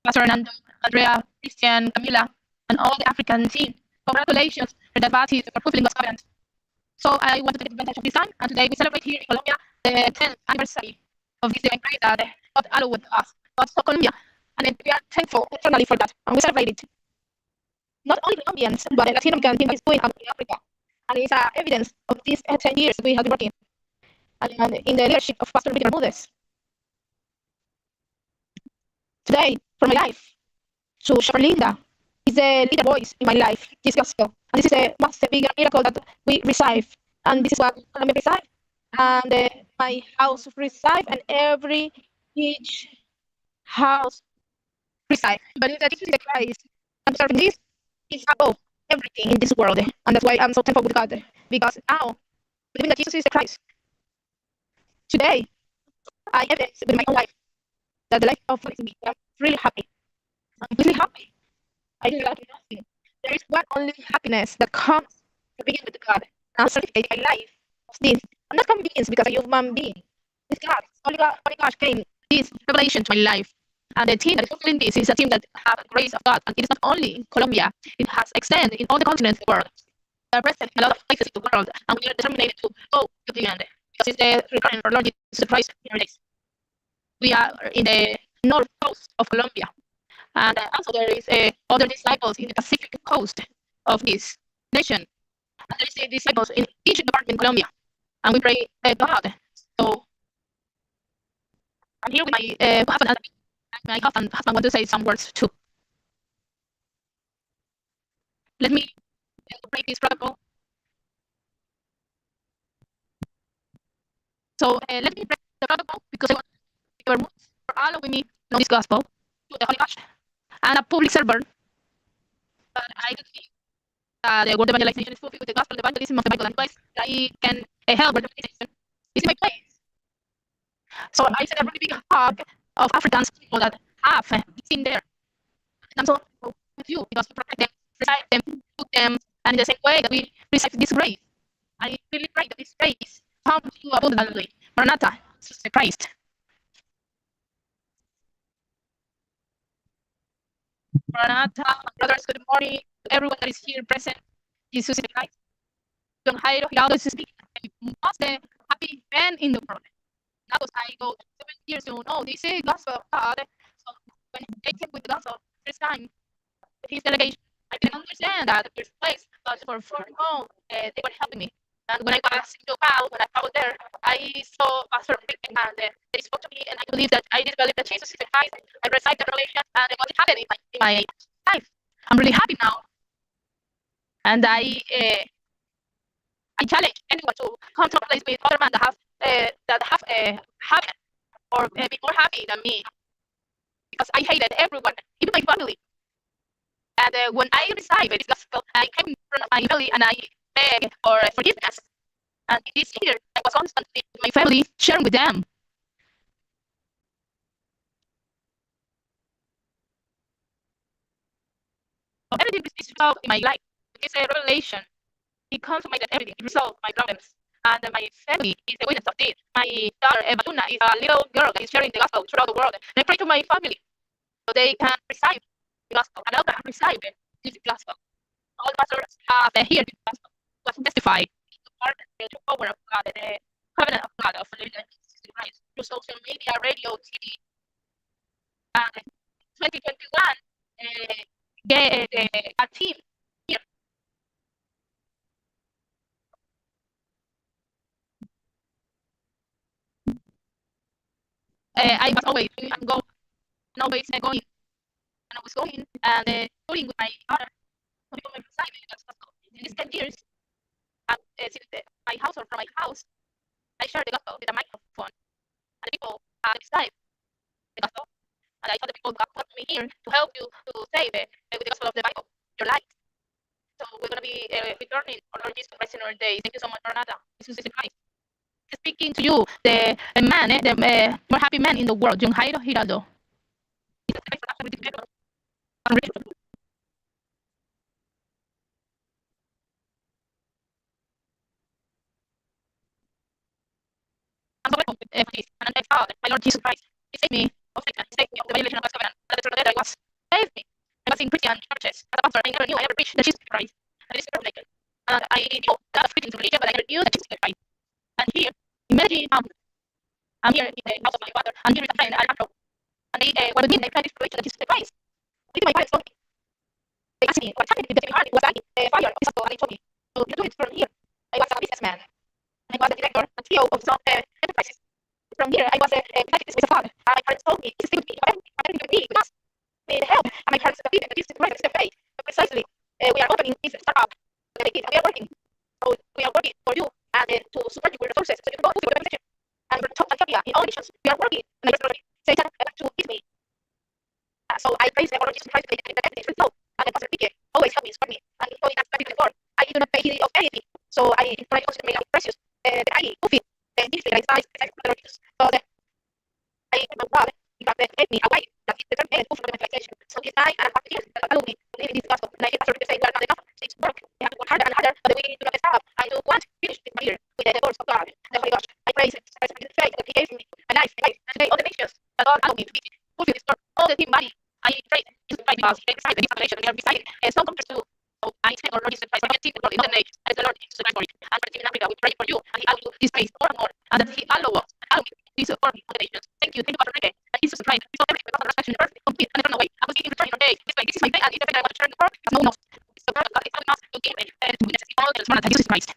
Pastor Fernando, Andrea, Christian, Camila, and all the African team. Congratulations for that baptism, for fulfilling God's covenant. So I want to take advantage of this time, and today we celebrate here in Colombia the 10th anniversary of this divine grace that God allowed us, God saw Colombia, and we are thankful eternally for that, and we celebrate it. Not only Colombians, but the Latin American team is doing in Africa, and it's evidence of these 10 years we have been working, and in the leadership of Pastor Enrique Bermudez. Today, for my life, to Shepherd Linda is the leader voice in my life, this gospel. And this is a most big miracle that we receive. And this is what Colombia receive. And my house receive, and each house receive. But if the Jesus is Christ, I'm serving this, is above everything in this world. And that's why I'm so thankful with God. Because now, believing that Jesus is the Christ, today, I evidence with my own life that the life of God is in me. I'm really happy. I'm really happy. I really like nothing. There is one only happiness that comes to begin with God. And certificate my life of this. I'm not convinced because I'm a human being. It's God. Only God came this revelation to my life. And the team that is fulfilling this is a team that has the grace of God. And it is not only in Colombia, it has extended in all the continents of the world. We are present in a lot of places in the world, and we are determined to go to the end. Because it's the return of our Lord Jesus Christ in our days. We are in the north coast of Colombia. And also there is other disciples in the Pacific coast of this nation. And there is disciples in each department in Colombia. And we pray God. So I'm here with my husband, and my husband want to say some words too. Let me pray this protocol. So let me pray the protocol because I want your words for allowing me to know this gospel to the Holy Church. I'm a public servant, but I do think the word evangelization is fulfilled with the gospel, the evangelism of the Bible, and place that I can help with evangelization is in my place. So I send a really big hug of African people that have seen there. And I'm so thankful with you because you protect them, receive them, put them, and in the same way that we receive this grace. I really pray that this grace comes to you abundantly. Maranatha, Jesus Christ. Maranatha, brothers, good morning to everyone that is here present. Jesus Christ. Don Jairo Giraldo is speaking. Most the happy man in the world. That was I go 7 years to know this gospel of God. So when they came with the gospel first time with his delegation, I didn't understand that the first place, but for 4 months they were helping me. And when I was in Yogal, when I traveled there, I saw Pastor Rick and they spoke to me, and I believe that I did believe that Jesus is the Christ. I recited the revelation, and what happened in my life. I'm really happy now, and I challenge anyone to come to a place with other men that have happy or be more happy than me, because I hated everyone, even my family. And when I received this gospel, I came in front of my family and I begged for forgiveness. And this year, I was constantly with my family, sharing with them. So everything is resolved in my life. It's a revelation. It consummates everything. It resolved my problems. And my family is a witness of this. My daughter, Eva Luna, is a little girl that is sharing the gospel throughout the world. And I pray to my family so they can receive the gospel. And others receive this gospel. All pastors have heard this gospel, was testified to part the true power of God, the covenant of God of religion Christ through social media, radio, TV. And 2021, a team here. I was always going, and always going, and I was going and touring with my daughter. Some people might decide because in these 10 years, since my house or from my house, I shared the gospel with a microphone, and the people decide the gospel. And I told the people God put me here to help you to say with the gospel of the Bible, your life. So we're going to be returning our Lord Jesus Christ in our days. Thank you so much, Maranatha. Jesus is Christ. Speaking to you, the man, the more happy man in the world, John Jairo Giraldo. I'm so grateful for this. And I thank God, my Lord Jesus Christ. He saved me of Satan. He saved me of the violation of God's covenant. And the truth that I was saved me. I was in Christian churches. As a pastor, I never knew I ever preached the Jesus Christ. And this is privilege. And I knew that of Christian religion, but I never knew the Jesus Christ. And here, in Medellin, I'm here in the house of my father. I'm here with a friend, Alejandro. And they were with me, and they planned this revelation of Jesus Christ. With my parents told me. They asked me what happened with the heart. It was like fire, and they told me, so you do it from here. I was a businessman. I was the director and CEO of some enterprises. From here, I was executive with a father. My parents told me, stay with me, whatever you need, because with help. And my parents believed that this is right, step eight. But precisely, we are opening this startup. We are working. So we are working for you and to support you with resources. So you can go to the organization and talk and Colombia in all nations. We are working. And I just Satan back to his way. So I praise the Lord Jesus Christ that everything is resolved. And the pastor Pique, always help me, support me, and he told me that's very before. I do not pay heed of anything, so I try also to make it precious. I fulfill the ministry that is size, so that I remember God, in fact, gave me a way that is determined and full of evangelization. So this night, and a half years, that allowed me to live in this gospel. And I hear Pastor say, we are not enough. It's work. We have to work harder and harder, but we need to not stop. I do want to finish this career with the words of God. The Holy Ghost. I praise Him. I praise the faith that He gave me. My life, and today all the nations that God allowed me to be fulfill this work. All the team body. I praise His right because He beside this revelation. We are beside it. And some countries too. So I thank our Lord Jesus Christ for everything the Lord in the name. And the Lord Jesus Christ for it. And for the team in Africa, we pray for you. And He allowed you this place more and more. And that He allowed us. Allow me this for me on the nations. Thank you. Thank you, Pastor Enrique. And Jesus Christ. We saw everything because of the resurrection, perfect, complete, and never away. I was thinking returning your day. This way, this is my day, and it's the day I want to turn the world. Because no one knows. It's the word of God. It's telling us to give it to witness all that is one that Jesus Christ.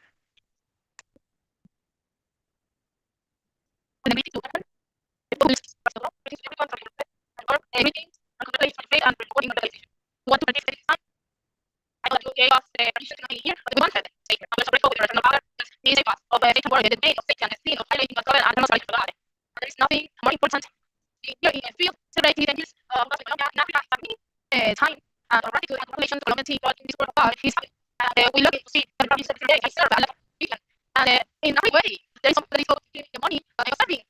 When the meeting to happen, the people will first of all, everyone from your faith and work, everything, and contemplate on faith and recording organization. You want to participate this time? I know that you gave us the permission to come in here, but we want to take it. I'm so grateful with the Father, because He saved us of Satan's word, the pain of Satan, the sin of violating God's covenant, and the most right of God. And there is nothing more important here in a field, celebrating the years of God in Colombia, in Africa, having time and gratitude and congratulations to Colombia God in this world of God. He's happy. And we're looking to see the promise of the day. I serve a lot of religion. And in every way, there is somebody who gives the money, but I was serving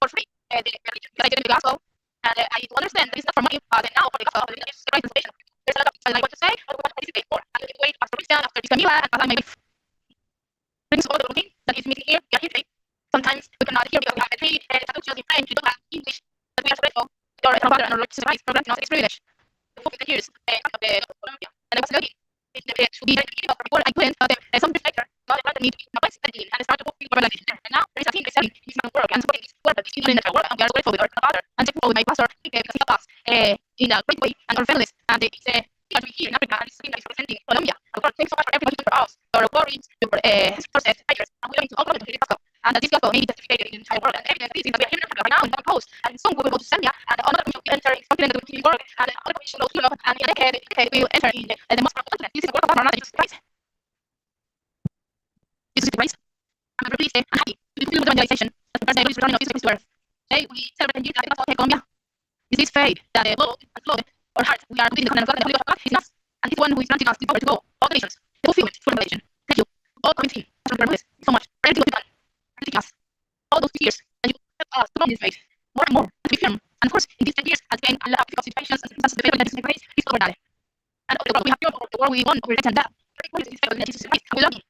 for free the religion. Because I did the gospel. And I do understand that it's not for money, but now for the gospel, it's the right information. There's a lot of things I want to say, but we want to participate more. And we wait Pastor Christian, after this Camila, and Pastor my wife. Brings all the routine that is meeting here. We are here today. Sometimes we cannot hear because we have the three traductions in French, we don't have English, but we are so grateful. Your Father and our Lord Jesus Christ for granting us this privilege to fulfill the years of the Colombia. And I was looking to be very beginning of before I went, but some years later, God granted me to be a vice president and start to fulfill organization. And now there is a team selling this work and supporting this work that is doing the work, and we are so grateful with our Father and thankful with my pastor because he helped us in a great way and our families. And it's here in Africa, and it's something that is representing Colombia. And God, thanks so much for everything for us, for our worries, your resources, fighters, and we're going to all come to this gospel. And that this gospel may be testified in the entire world. And evidence is that we are here in Africa right now in the coast. And soon we will go to Zambia, and another commission will enter in Scotland that will continue work, and another commission goes to Europe, and in a decade we will enter in the most powerful continent. This is the work of our Lord Jesus Christ. Jesus Christ. I'm very pleased and happy to be fulfilled with the evangelization as the first day of returning of Jesus Christ to earth. Today we celebrate the year that the gospel of Colombia. This is faith that the world has flowed our heart. We are completing the covenant of God, and the Holy Ghost of God is in us. And this one who is granting us the power to go all the nations, the fulfillment for revelation. Thank you. All community, Pastor Bermudez, so much for everything you've done. And thank us all those years that you helped us to grow in this faith more and more and to be firm. And of course, in these 10 years, has been a lot of difficult situations and circumstances. The faith that Jesus Christ is over that. And all the world we have pure over the world we won over death and that. Very important is this faith that Jesus Christ, and we love him.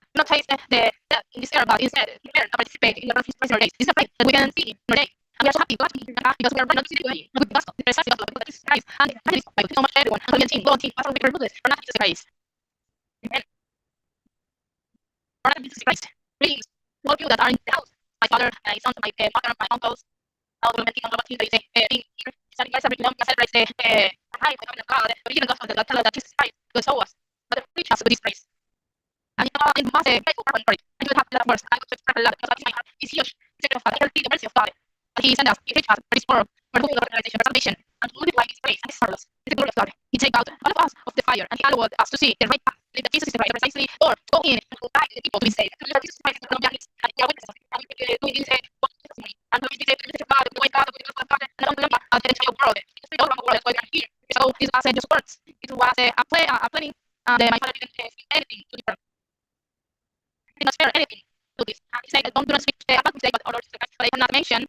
Do not taste the death in this era, but instead prepare and participate in the personal days. This is a faith that we can see in your day. And we are so happy, glad to be here because we are running out to see the way with the gospel, the precise gospel of Jesus Christ. And thank you so much to everyone, and Korean team, World team, Pastor Victor Bermudez, for not Jesus Christ. Amen. For not Jesus Christ. Greetings to all of you that are in the house. My father, my son, my mother, my uncles, all the team, all the team that is being here. Celebrates the life of God, the beginning gospel that tells us that Jesus Christ will show us, but preach us with this praise. And I must grateful for it. And you will have a lot of words. I would express a lot because my heart is huge. It's I can see the mercy of God. But He sent us, He preached us for this world, for the whole organization, for salvation, and to multiply His praise and His marvelous. It's the glory of God. He take out all of us of the fire, and He allowed us to see the right path, that Jesus is the right precisely, or to go in and to guide the people to be saved. To let Jesus Christ is the Colombian needs, and we are witnesses. And we doing this testimony. And we be saved with the God, with the way God, with the gospel of God, and all Colombia, and the entire world. It's all around the world. That's why we are here. So this was just words. It was a planning, and my father didn't speak anything to the world. Did not spare anything to this. And he said, don't do not speak about mistake, but our Lord Jesus Christ. But I cannot mention.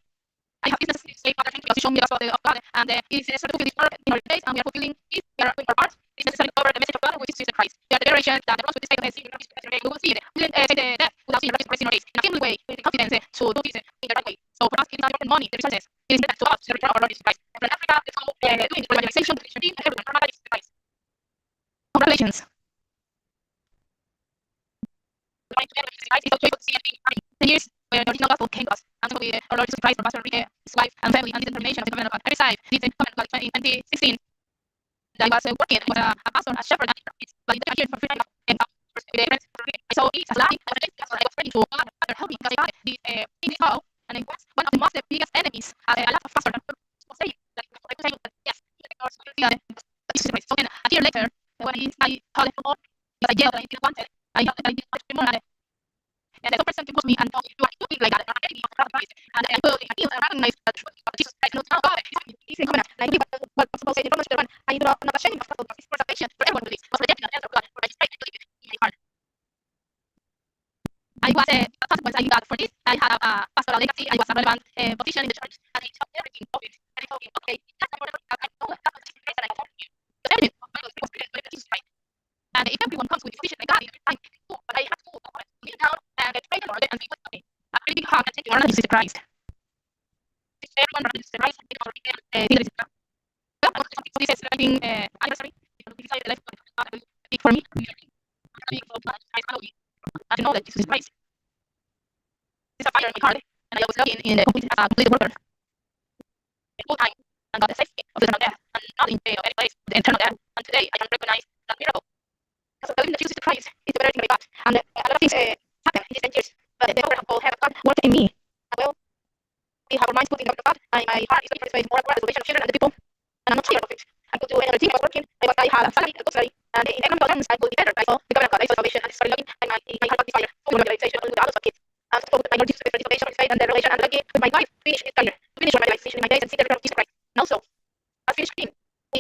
I have business to say, Father, thank you because you show me the gospel of God. And it is necessary to fulfill this work in our days, and we are fulfilling it. We are doing our part. It is necessary to cover the message of God, which is Jesus Christ. We are the generation that the Lord will say, we will see it. We didn't say the death without seeing the Christ in our days. In a similar way, with the confidence to do this in the right way. So for us, it is not important money, the resources. It is important to us, the return of our Lord Jesus Christ. And from Africa, let's go doing the organization, the Christian team, and everyone. From our Lord Jesus Christ. Congratulations. It's so joyful to see everything happening. 10 years where the original gospel came to us. And so we, our Lord Jesus Christ, for Pastor Enrique, his wife, and family, and this information of the covenant of God. Every side, this covenant of God in 2016, that I was working, I was a pastor, a shepherd, and it's like the year for free time. And with the friends, I saw it as a lie, and I was praying to God, Father, help me, because I got this in this hall, and it was one of the most biggest enemies. A lot of pastors will say that I could say that yes, Jesus Christ. So then, a year later, when I called him more, because I yelled that I didn't want it, I thought that I did much more than it. And the person was me and told me, you are doing like that, and I'm enemy of Christ. And I recognize that Jesus Christ knows how God is in covenant. And I believe what was supposed to say in Romans 1, and you are not ashamed of the gospel, because it's for salvation for everyone who believes. this, I have a pastoral legacy. I was a relevant position in the church, and he told everything of it. And he told me, okay, that's not whatever I know that was the grace that I got from you. Because everything of my was created by Jesus Christ. And if everyone comes with position like God, I do, but I have to kneel down and pray the Lord and be with me. A pretty big hug and take you on Jesus Christ. If everyone runs Jesus Christ, it also became Jesus Christ. Well, I want to do something. So this is 17th anniversary. It will be decided the life of big for me. Big for my family. I know that Jesus Christ is a fire in my heart, and I was lucky in the complete worker the whole time, and got the safety of the eternal death, and not in any place the eternal death. And today I can recognize that miracle. Because believing that Jesus Christ is the very thing I got, and a lot of things happen in these 10 years, but the power of God worked in me. And well, we have our minds put in the word of God, and my heart is looking for the space more and more the salvation of children and the people, and I'm not tired of it. I could do any other thing I was working, I had a salary, a good salary, and in economical terms I could be better. I saw the government of God, I saw salvation, and I started looking, and my heart got this fire, full of realization, with the others of kids. And to with my Lord Jesus Christ, the salvation of his faith and the relation, and lucky with my wife, finish his career, to finish my realization in my days and see the return of Jesus Christ. And also, as finished him, we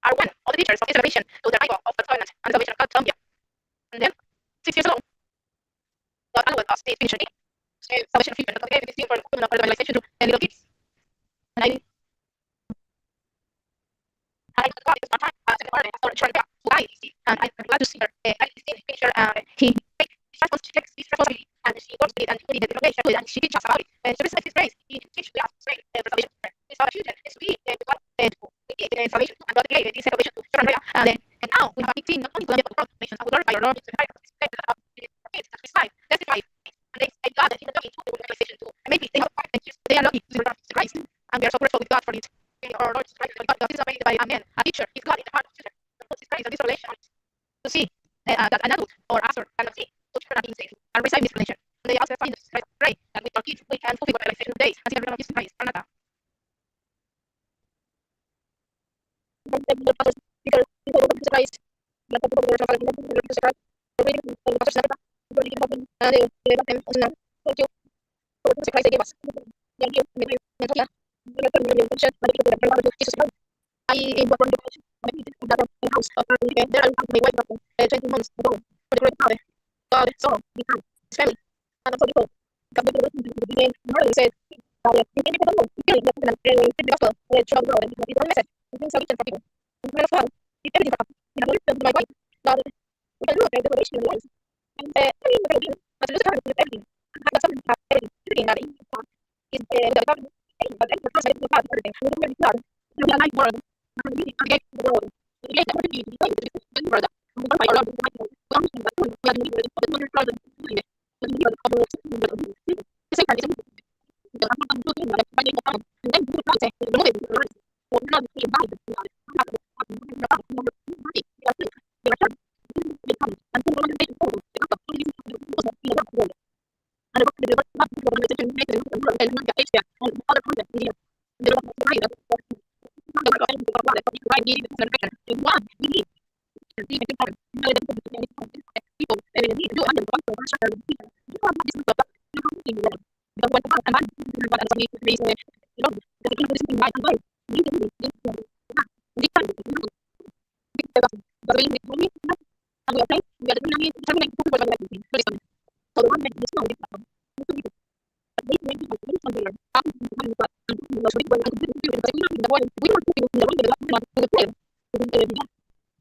are one of the teachers of this revelation to the arrival of the covenant and the salvation of God, Columbia. And then, 6 years ago, God allowed us this finishing salvation of future, and God gave this thing for the revelation to the little kids. And I got God because part time, second part, I started trying to buy this thing, and I'm glad to see her. I this thing, picture, he takes his responsibility, and she works with it, and she put it in the revelation, and she teaches us about it. She recites his grace, he teaches us straight the salvation. It's our future, it's we, God, we give the salvation, and God gave this salvation to Andrea, and now we have a big team, not only Columbia, but Proclamation, and we glorify our Lord, Jesus Christ, testify, and they say God that He has done it to the revelation too, and maybe they have 5 years, they are lucky to see the Jesus Christ, and we are so grateful with God for it. Our Lord Jesus Christ, God is made by a man, a teacher, He's God in the heart of children. Jesus Christ, and this relation to see that an adult or pastor cannot see, so children are being saved and receive this relation. And they also find Jesus Christ, pray that with our kids we can fulfill the realization of days and see the return of Jesus Christ. Another. I was born in the house of there I found my wife after 20 months ago for the great father. God saw behind his family. And also people come to the beginning morally said that in any people know, really the gospel throughout the world and it's one message. It brings salvation for people. And when I found if everything for in a to my wife, God we can do a declaration in life. And I mean but to lose account with everything. And have something to have everything that is the God but everything comes with God everything. We don't really God. We are like world. And we get the world. We get the opportunity to go to the world. And we glorify our Lord with the mighty God. We understand that we are the leaders of the wonder brother doing it. But we are the cover of the same time is the I'm not doing that by the time. And then we try to say the noise is right. Or not the by the God. I'm not the we are sick. We are hurt. We come and then one day forward. The God of all these people was a field of the world. And the work of the organization made the world and the Asia and other concepts in here. The work of the right not the work of the water, but the right needing the celebration. And one, we need to see the time. You know, people need to do under the one for people. You can't have this group of you can't see the world. Because when the man and man what else need to raise you know, the people listening right and right. You need to do this. This time, you know, but we need to do it. And we are saying, we are the people people are like this. So the one that is not this problem. But they may be like this one there. After the time but and you know, when I didn't do it, but we want to be in the one that is not to the prayer.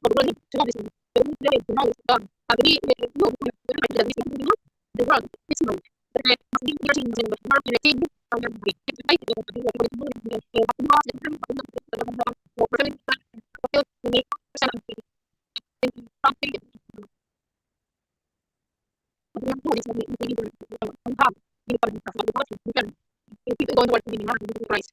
But really, to know this, the only way to know is God. I believe that you know, that this is the world, this moment. That must be here in the world, and I think, I'm going to be able to make it, to do what you want to do, but you ask the time, but not for fulfilling the time, to make something. And something but we have to do this, we need to have, we need to have the body, we can, people don't work in the market, with the price.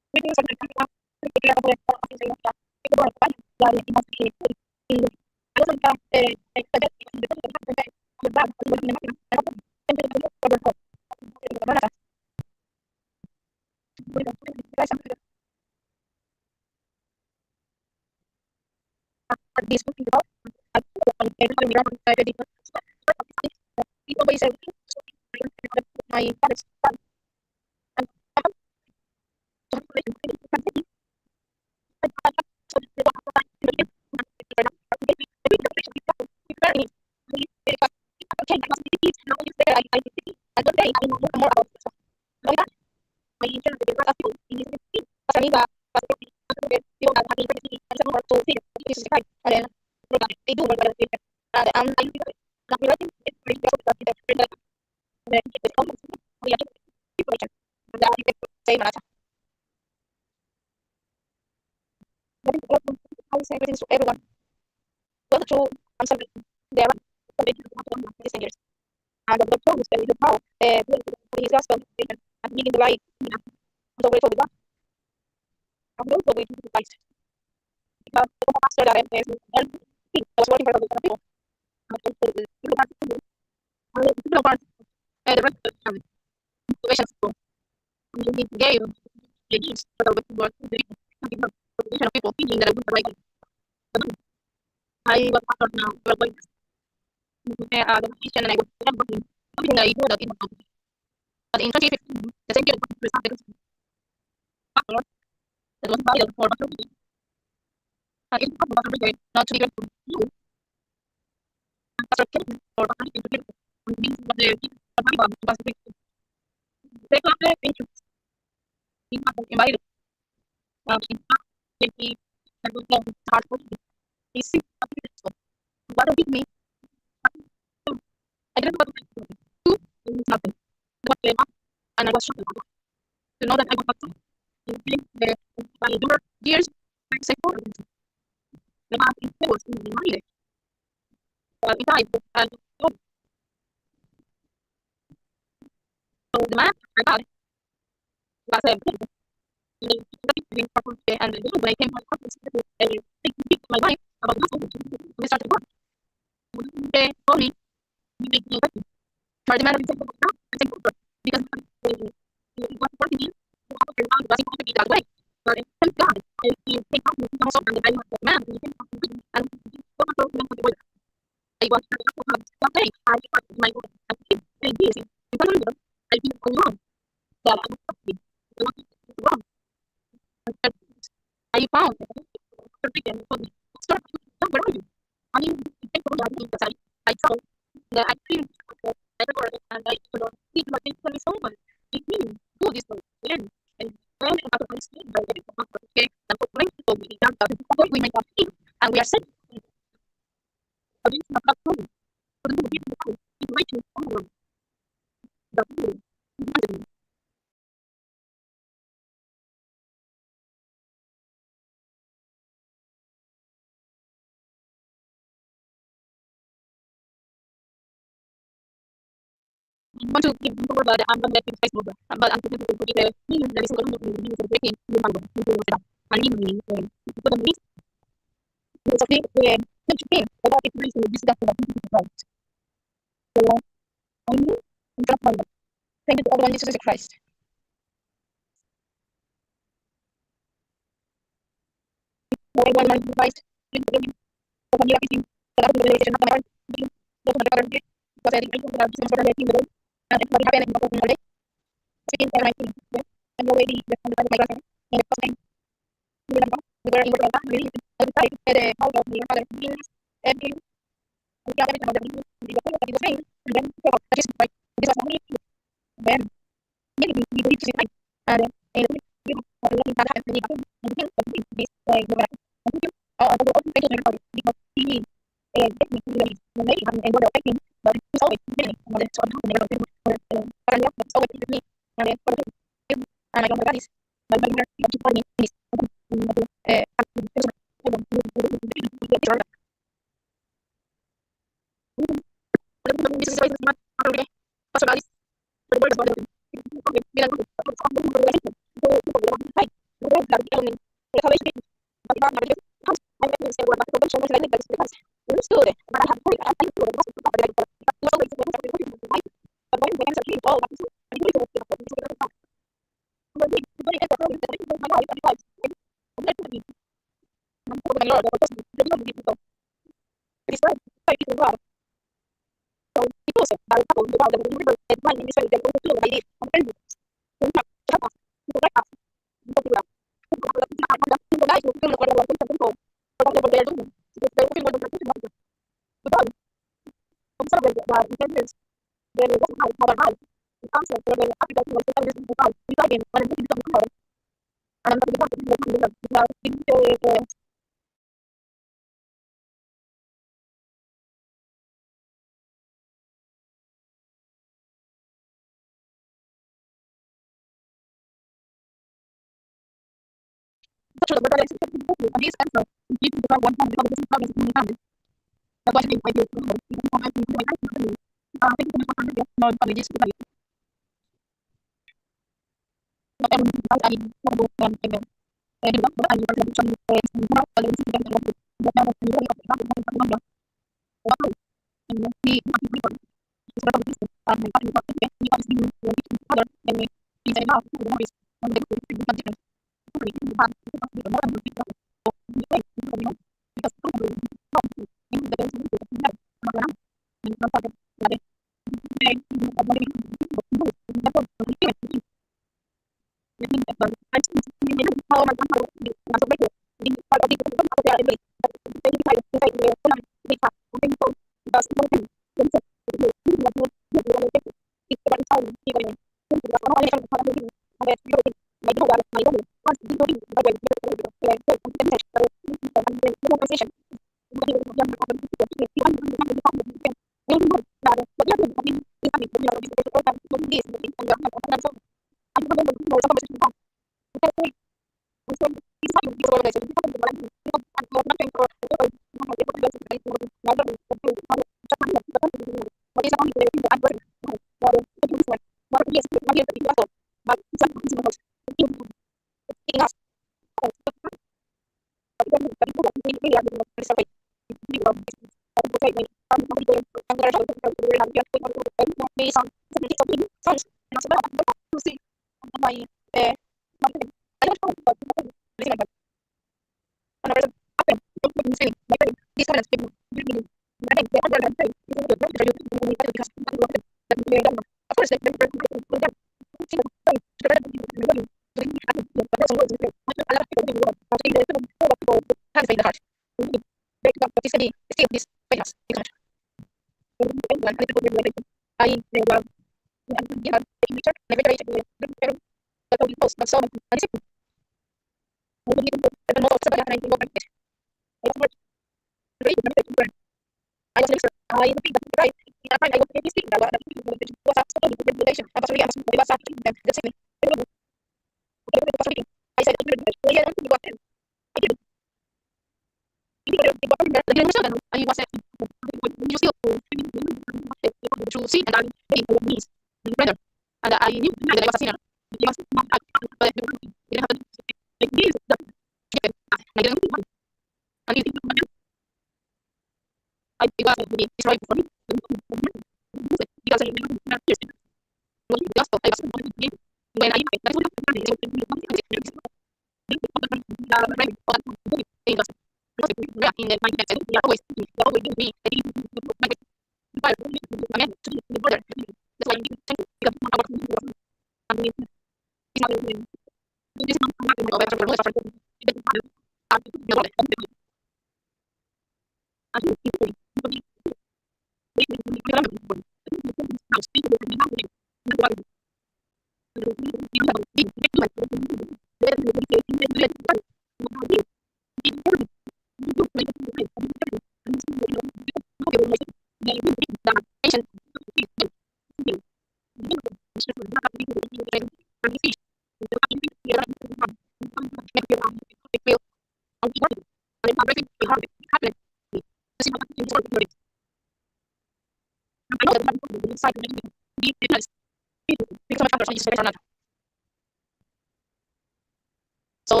So,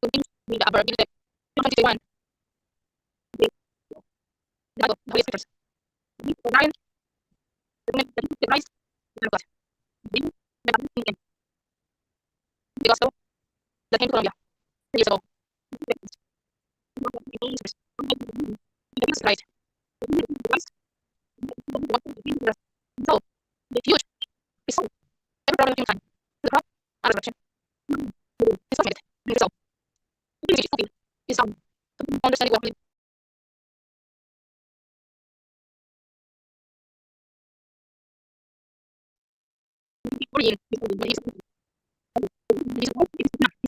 with the upper ability, 21, the Holy Scriptures. The Lion, the Christ, the God. The gospel that came to Colombia 3 years ago. Jesus Christ. So, the future is so. Every problem of humankind, the crop and resurrection, is submitted. So, the message is found. Understanding what it's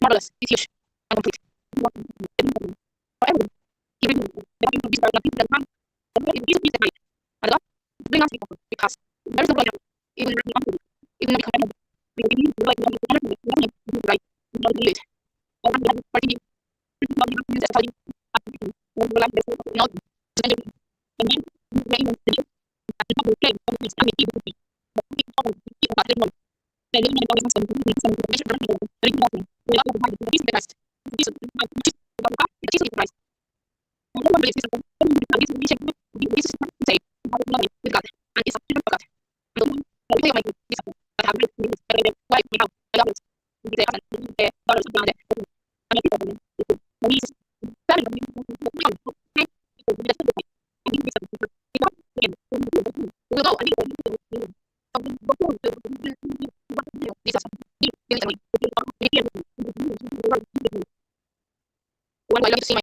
marvelous, it's huge, and complete. Forever, even the happiness of this world, nothing can come. If Jesus is the light, and God, bring us before, because there is no light, even when we unbelieve, even when we compare, we believe the light, we don't believe the light, we don't believe it. All that we have, partly, we don't have to tell you, we will like this, we know, and then, we may even tell you, that the Bible claims, that it's coming, people to be, but we don't know, we don't know, they don't know about some information, they don't know, we don't know, the Jesus Christ, Jesus Christ, I don't believe this is Jesus say, with God, and it's a different God. I don't know, I will tell you my this I have written this, why we have a lot of the dollars of God, and I think that Jesus, very good, okay, we'll go, I think, Jesus, one I love to see my